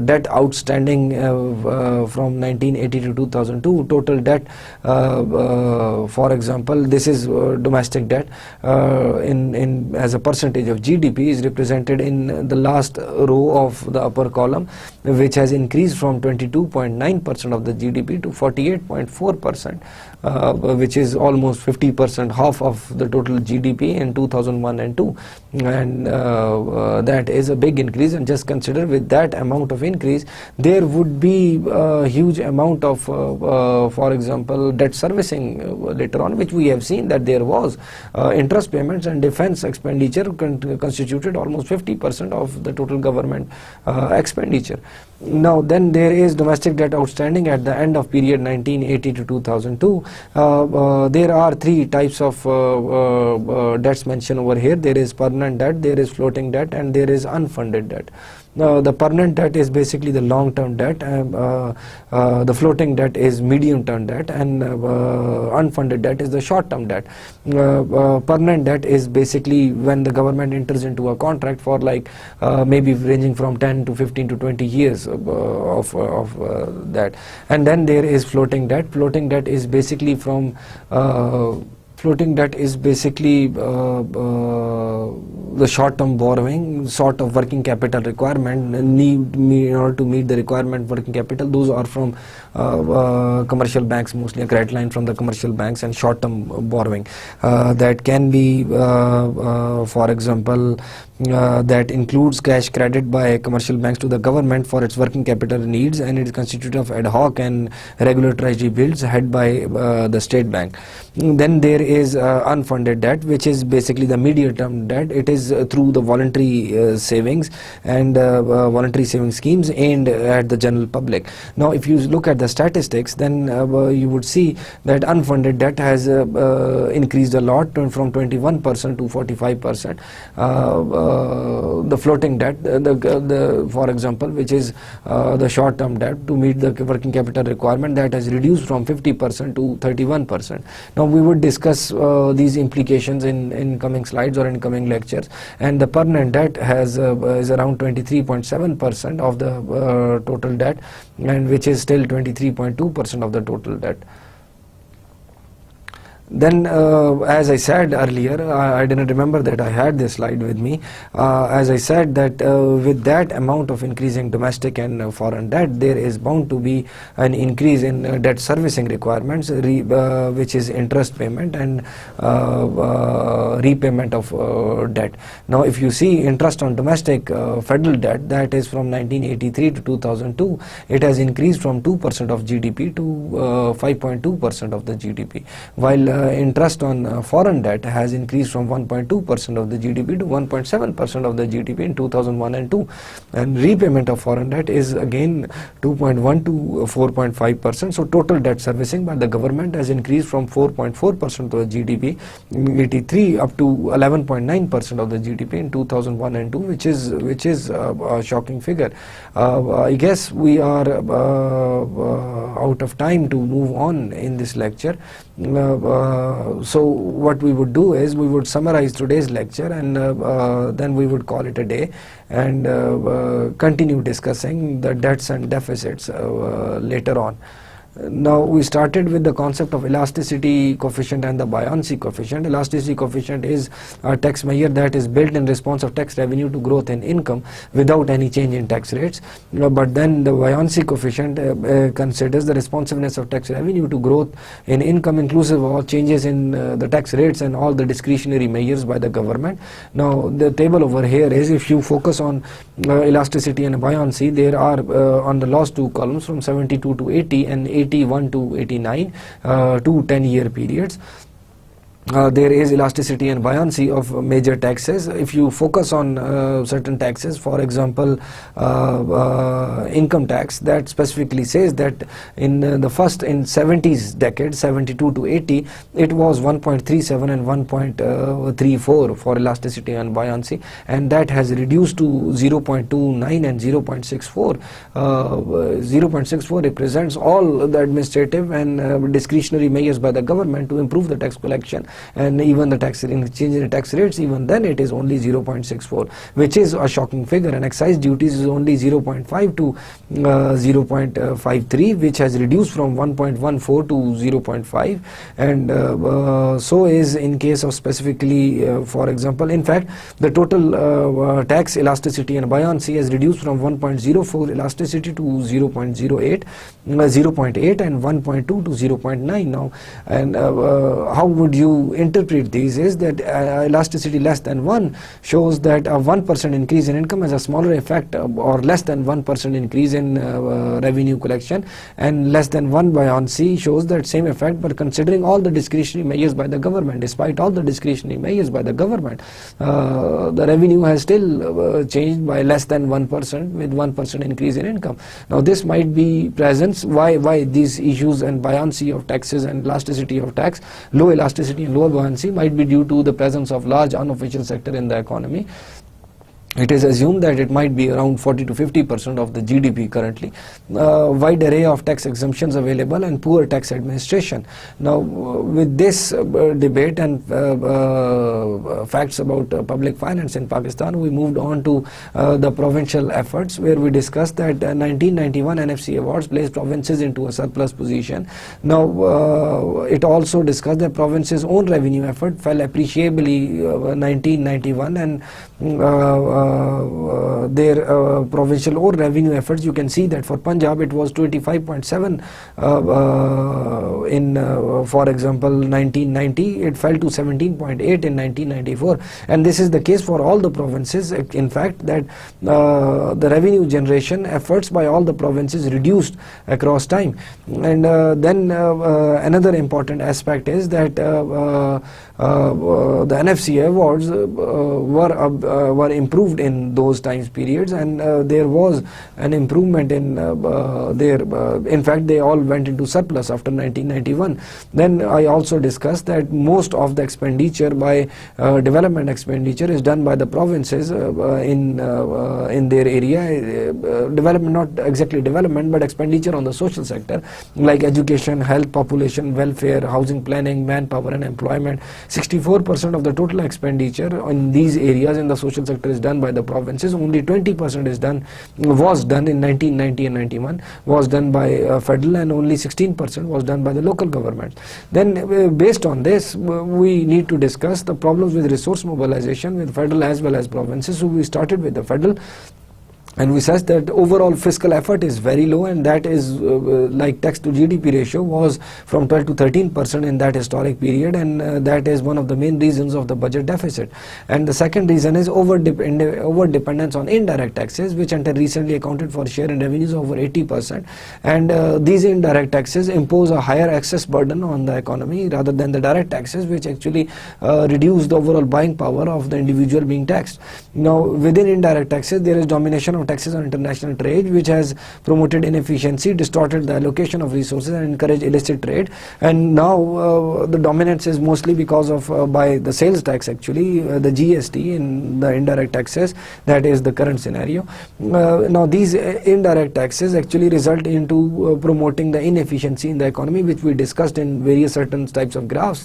Debt outstanding from 1980 to 2002. Total debt, for example, this is domestic debt in as a percentage of GDP, is represented in the last row of the upper column, which has increased from 22.9% of the GDP to 48.4%, which is almost 50%, half of the total GDP in 2001 and 2, and that is a big increase. And just consider, with that amount of increase, there would be a huge amount of, for example, debt servicing later on, which we have seen that there was interest payments, and defense expenditure constituted almost 50% of the total government expenditure. Now then, there is domestic debt outstanding at the end of period 1980 to 2002. There are three types of debts mentioned over here. There is permanent debt, there is floating debt, and there is unfunded debt. The permanent debt is basically the long-term debt, the floating debt is medium-term debt, and unfunded debt is the short-term debt. Permanent debt is basically when the government enters into a contract for maybe ranging from 10 to 15 to 20 years of that. And then there is floating debt. Floating debt is basically from Floating debt is basically the short-term borrowing, sort of working capital requirement in order to meet the requirement working capital. Those are from commercial banks, mostly a credit line from the commercial banks, and short-term borrowing that can be, for example, that includes cash credit by commercial banks to the government for its working capital needs, and it is constituted of ad hoc and regular treasury bills held by the state bank. Then there is unfunded debt, which is basically the medium term debt. It is through the voluntary savings and voluntary saving schemes aimed at the general public. Now if you look at the statistics, then you would see that unfunded debt has increased a lot from 21% to 45%. The floating debt, for example, which is the short term debt to meet the working capital requirement, that has reduced from 50% to 31%. Now we would discuss these implications in coming slides or in coming lectures. And the permanent debt has is around 23.7% of the total debt, and which is still 23.2% of the total debt. Then as I said earlier, I didn't remember that I had this slide with me. As I said that with that amount of increasing domestic and foreign debt, there is bound to be an increase in debt servicing requirements, which is interest payment and repayment of debt. Now if you see interest on domestic federal debt, that is from 1983 to 2002, it has increased from 2% of GDP to 5.2% of the GDP, while interest on foreign debt has increased from 1.2% of the GDP to 1.7% of the GDP in 2001 and 2. And repayment of foreign debt is again 2.1 to 4.5%. So total debt servicing by the government has increased from 4.4% of the GDP in 83 up to 11.9% of the GDP in 2001 and 2, which is a shocking figure. I guess we are out of time to move on in this lecture. So what we would do is we would summarize today's lecture, and then we would call it a day, and continue discussing the debts and deficits later on. Now we started with the concept of elasticity coefficient and the buoyancy coefficient. Elasticity coefficient is a tax measure that is built in response of tax revenue to growth in income without any change in tax rates. But then the buoyancy coefficient considers the responsiveness of tax revenue to growth in income inclusive of all changes in the tax rates and all the discretionary measures by the government. Now the table over here is, if you focus on elasticity and buoyancy, there are on the last two columns from 72 to 80 and 81 to 89, 10-year periods. There is elasticity and buoyancy of major taxes. If you focus on certain taxes, for example income tax, that specifically says that in the first in 70s decade, 72 to 80, it was 1.37 and 1.34 for elasticity and buoyancy, and that has reduced to 0.29 and 0.64. 0.64 represents all the administrative and discretionary measures by the government to improve the tax collection, and even the tax change in tax rates, even then it is only 0.64, which is a shocking figure. And excise duties is only 0.5 to 0.53, which has reduced from 1.14 to 0.5, and so is in case of specifically for example, in fact the total tax elasticity and buoyancy has reduced from 1.04 elasticity to 0.08 and 1.2 to 0.9 now. And how would you interpret these is that elasticity less than 1 shows that a 1% increase in income has a smaller effect, or less than 1% increase in revenue collection, and less than 1 buoyancy shows that same effect, but considering all the discretionary measures by the government. Despite all the discretionary measures by the government, the revenue has still changed by less than 1% with 1% increase in income. Now this might be presence why these issues and buoyancy of taxes and elasticity of tax, low elasticity and low buoyancy, might be due to the presence of large unofficial sector in the economy. it is assumed that it might be around 40 to 50% of the GDP currently. Wide array of tax exemptions available and poor tax administration. Now, with this debate and facts about public finance in Pakistan, we moved on to the provincial efforts, where we discussed that 1991 NFC awards placed provinces into a surplus position. Now, it also discussed that provinces' own revenue effort fell appreciably 1991, and their provincial or revenue efforts, you can see that for Punjab it was 25.7 in for example 1990, it fell to 17.8 in 1994, and this is the case for all the provinces. In fact, that the revenue generation efforts by all the provinces reduced across time. And then another important aspect is that the NFC awards were improved in those times periods, and there was an improvement in their in fact they all went into surplus after 1991. Then I also discussed that most of the expenditure by development expenditure is done by the provinces in their area, development, not exactly development, but expenditure on the social sector like education, health, population welfare, housing planning, manpower and employment. 64% of the total expenditure in these areas in the social sector is done by the provinces. Only 20% was done in 1990 and 91 was done by federal, and only 16% was done by the local government. Then based on this, we need to discuss the problems with resource mobilization with federal as well as provinces. So we started with the federal, and we said that overall fiscal effort is very low, and that is like tax to GDP ratio was from 12 to 13% in that historic period, and that is one of the main reasons of the budget deficit. And the second reason is over dependence on indirect taxes, which until recently accounted for share in revenues over 80%, and these indirect taxes impose a higher excess burden on the economy rather than the direct taxes, which actually reduce the overall buying power of the individual being taxed. Now, within indirect taxes, there is domination of taxes on international trade, which has promoted inefficiency, distorted the allocation of resources and encouraged illicit trade. And now the dominance is mostly because of by the sales tax, actually the GST in the indirect taxes. That is the current scenario. Now these indirect taxes actually result into promoting the inefficiency in the economy, which we discussed in various certain types of graphs,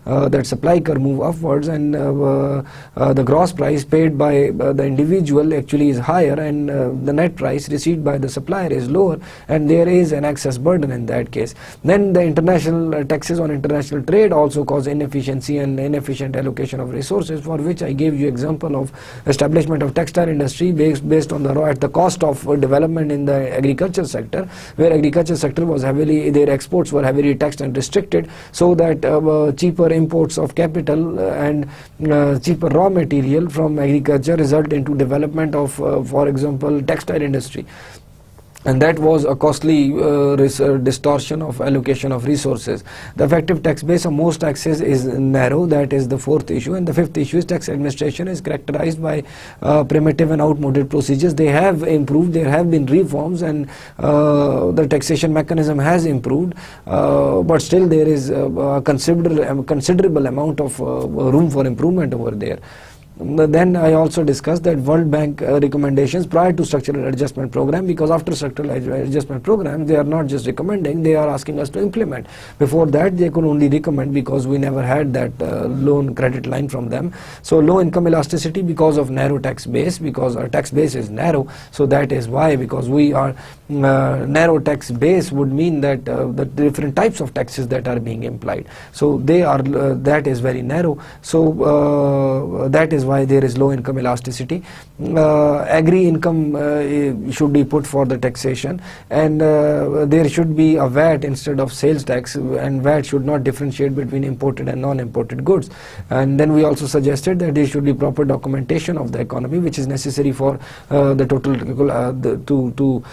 that supply curve move upwards, and the gross price paid by the individual actually is higher, and the net price received by the supplier is lower, and there is an excess burden in that case. Then the international taxes on international trade also cause inefficiency and inefficient allocation of resources, for which I gave you example of establishment of textile industry based on at the cost of development in the agriculture sector, where agriculture sector was heavily, their exports were heavily taxed and restricted, so that cheaper imports of capital and cheaper raw material from agriculture result into development of for example textile industry, and that was a costly distortion of allocation of resources. The effective tax base of most taxes is narrow. That is the fourth issue. And the fifth issue is tax administration is characterized by primitive and outmoded procedures. They have improved, there have been reforms, and the taxation mechanism has improved, but still there is a considerable amount of room for improvement over there. Then I also discussed that World Bank recommendations prior to structural adjustment program, because after structural adjustment program they are not just recommending, they are asking us to implement. Before that they could only recommend, because we never had that loan credit line from them. So low income elasticity because of narrow tax base, because our tax base is narrow, so that is why, because we are narrow tax base would mean that the different types of taxes that are being implied, so they are that is very narrow. So that is why there is low income elasticity. Agri income should be put for the taxation, and there should be a VAT instead of sales tax, and VAT should not differentiate between imported and non-imported goods. And then we also suggested that there should be proper documentation of the economy, which is necessary for the total to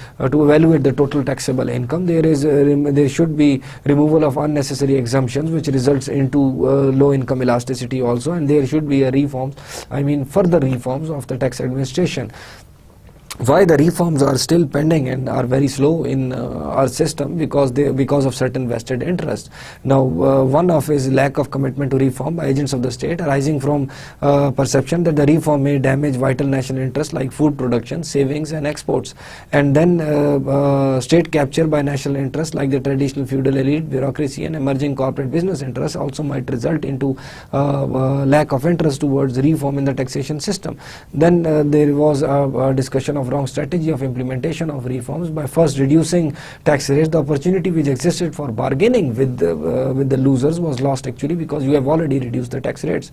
evaluate the total taxable income. There should be removal of unnecessary exemptions, which results into low income elasticity also, and there should be further reforms of the tax administration. why the reforms are still pending and are very slow in our system, because of certain vested interests. Now, one of is lack of commitment to reform by agents of the state, arising from perception that the reform may damage vital national interests like food production, savings and exports, and then state capture by national interests like the traditional feudal elite, bureaucracy and emerging corporate business interests also might result into lack of interest towards reform in the taxation system. Then there was a discussion of wrong strategy of implementation of reforms by first reducing tax rates. The opportunity which existed for bargaining with the losers was lost actually, because you have already reduced the tax rates.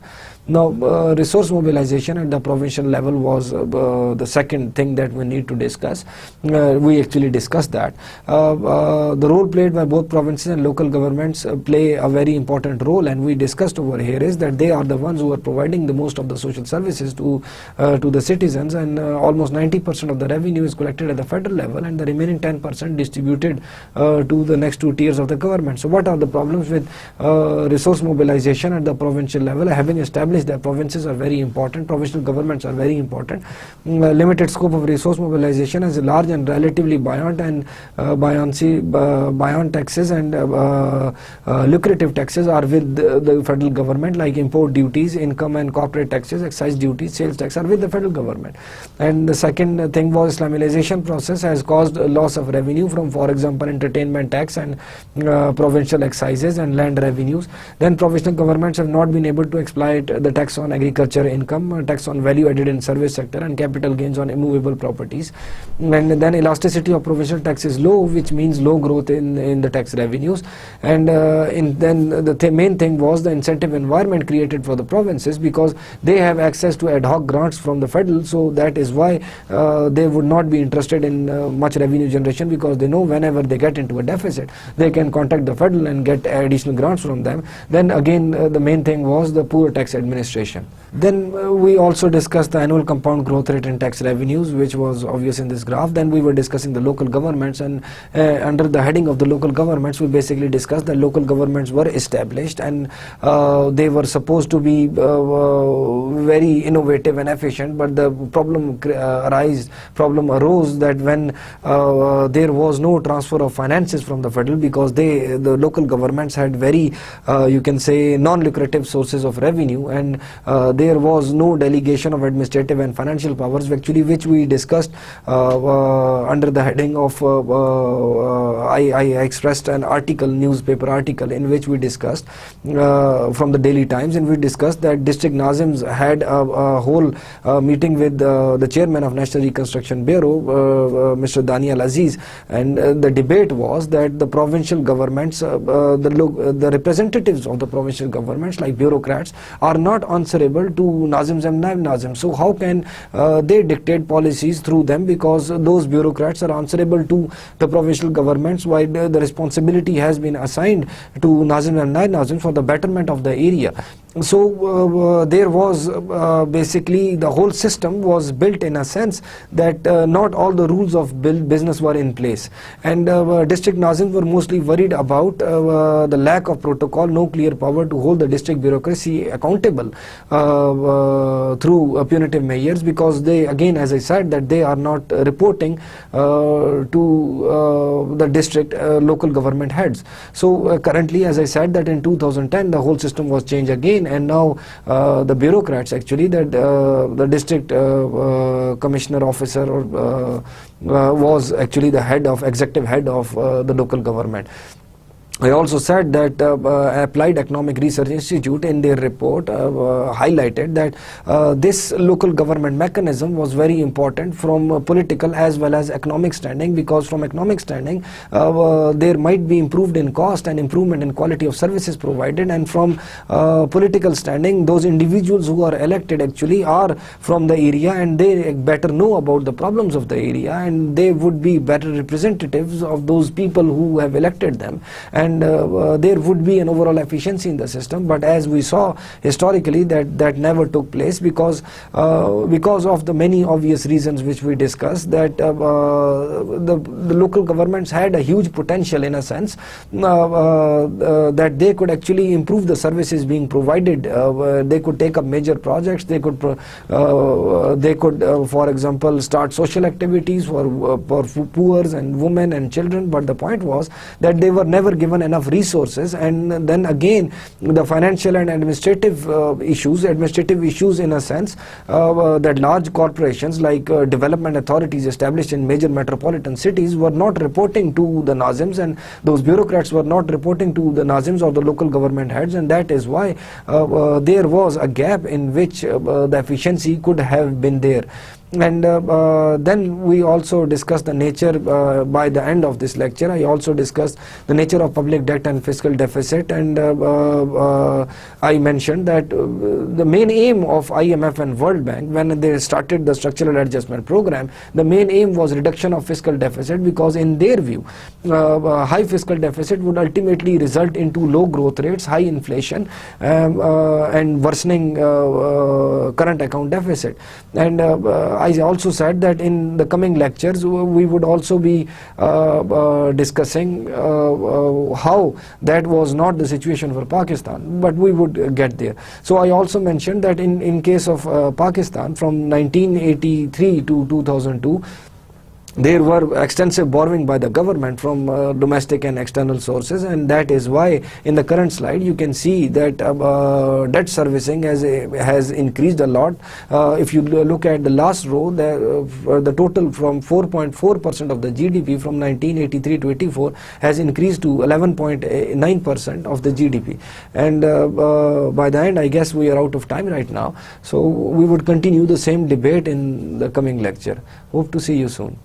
Now, resource mobilization at the provincial level was the second thing that we need to discuss. We actually discussed that. The role played by both provinces and local governments play a very important role, and we discussed over here is that they are the ones who are providing the most of the social services to the citizens, and almost 90% of the revenue is collected at the federal level, and the remaining 10% distributed to the next two tiers of the government. So what are the problems with resource mobilization at the provincial level? Having established that provinces are very important, provincial governments are very important, limited scope of resource mobilization as large and relatively buoyant and buoyant taxes and lucrative taxes are with the federal government, like import duties, income and corporate taxes, excise duties, sales tax are with the federal government. And the second thing was Islamization process has caused a loss of revenue from, for example, entertainment tax and provincial excises and land revenues. Then provincial governments have not been able to exploit the tax on agriculture income, tax on value added in service sector and capital gains on immovable properties. And then elasticity of provincial tax is low, which means low growth in the tax revenues. And then the main thing was the incentive environment created for the provinces, because they have access to ad hoc grants from the federal, so that is why they would not be interested in much revenue generation, because they know whenever they get into a deficit they can contact the federal and get additional grants from them. Then again the main thing was the poor tax administration. Then we also discussed the annual compound growth rate in tax revenues, which was obvious in this graph. Then we were discussing the local governments, and under the heading of the local governments we basically discussed that local governments were established and they were supposed to be very innovative and efficient, but the problem arose that when there was no transfer of finances from the federal, because the local governments had very you can say non-lucrative sources of revenue, and there was no delegation of administrative and financial powers, actually, which we discussed under the heading of I expressed an article, newspaper article, in which we discussed from the Daily Times, and we discussed that district Nazims had a whole meeting with the chairman of National Reconstruction Bureau, Mr. Daniel Aziz, and the debate was that the provincial governments, the representatives of the provincial governments like bureaucrats are not answerable to Nazims and Naib Nazims. So how can they dictate policies through them, because those bureaucrats are answerable to the provincial governments, while the responsibility has been assigned to Nazims and Naib Nazims for the betterment of the area. So there was basically the whole system was built in a sense that not all the rules of business were in place, and district Nazims were mostly worried about the lack of protocol, no clear power to hold the district bureaucracy accountable through punitive measures, because they, again as I said, that they are not reporting to the district local government heads. So currently, as I said, that in 2010 the whole system was changed again, and now the bureaucrats, actually, that the district commissioner officer was actually the executive head of the local government. I also said that Applied Economic Research Institute in their report highlighted that this local government mechanism was very important from political as well as economic standing, because from economic standing there might be improved in cost and improvement in quality of services provided, and from political standing, those individuals who are elected actually are from the area and they better know about the problems of the area, and they would be better representatives of those people who have elected them. And and there would be an overall efficiency in the system. But as we saw historically, that never took place because of the many obvious reasons which we discussed, that the local governments had a huge potential in a sense, that they could actually improve the services being provided. They could take up major projects. They could for example, start social activities for poor and women and children. But the point was that they were never given enough resources, and then again the financial and administrative issues in a sense, that large corporations like development authorities established in major metropolitan cities were not reporting to the Nazims, and those bureaucrats were not reporting to the Nazims or the local government heads, and that is why there was a gap in which the efficiency could have been there. And then we also discussed the nature, by the end of this lecture, I also discussed the nature of public debt and fiscal deficit, and I mentioned that the main aim of IMF and World Bank, when they started the structural adjustment program, the main aim was reduction of fiscal deficit, because in their view, high fiscal deficit would ultimately result into low growth rates, high inflation, and worsening current account deficit. And I also said that in the coming lectures we would also be discussing how that was not the situation for Pakistan, but we would get there. So I also mentioned that in case of Pakistan, from 1983 to 2002, there were extensive borrowing by the government from domestic and external sources, and that is why in the current slide you can see that debt servicing has increased a lot. If you look at the last row, the total from 4.4% of the GDP from 1983 to 84 has increased to 11.9% of the GDP. And by the end, I guess we are out of time right now, so we would continue the same debate in the coming lecture. Hope to see you soon.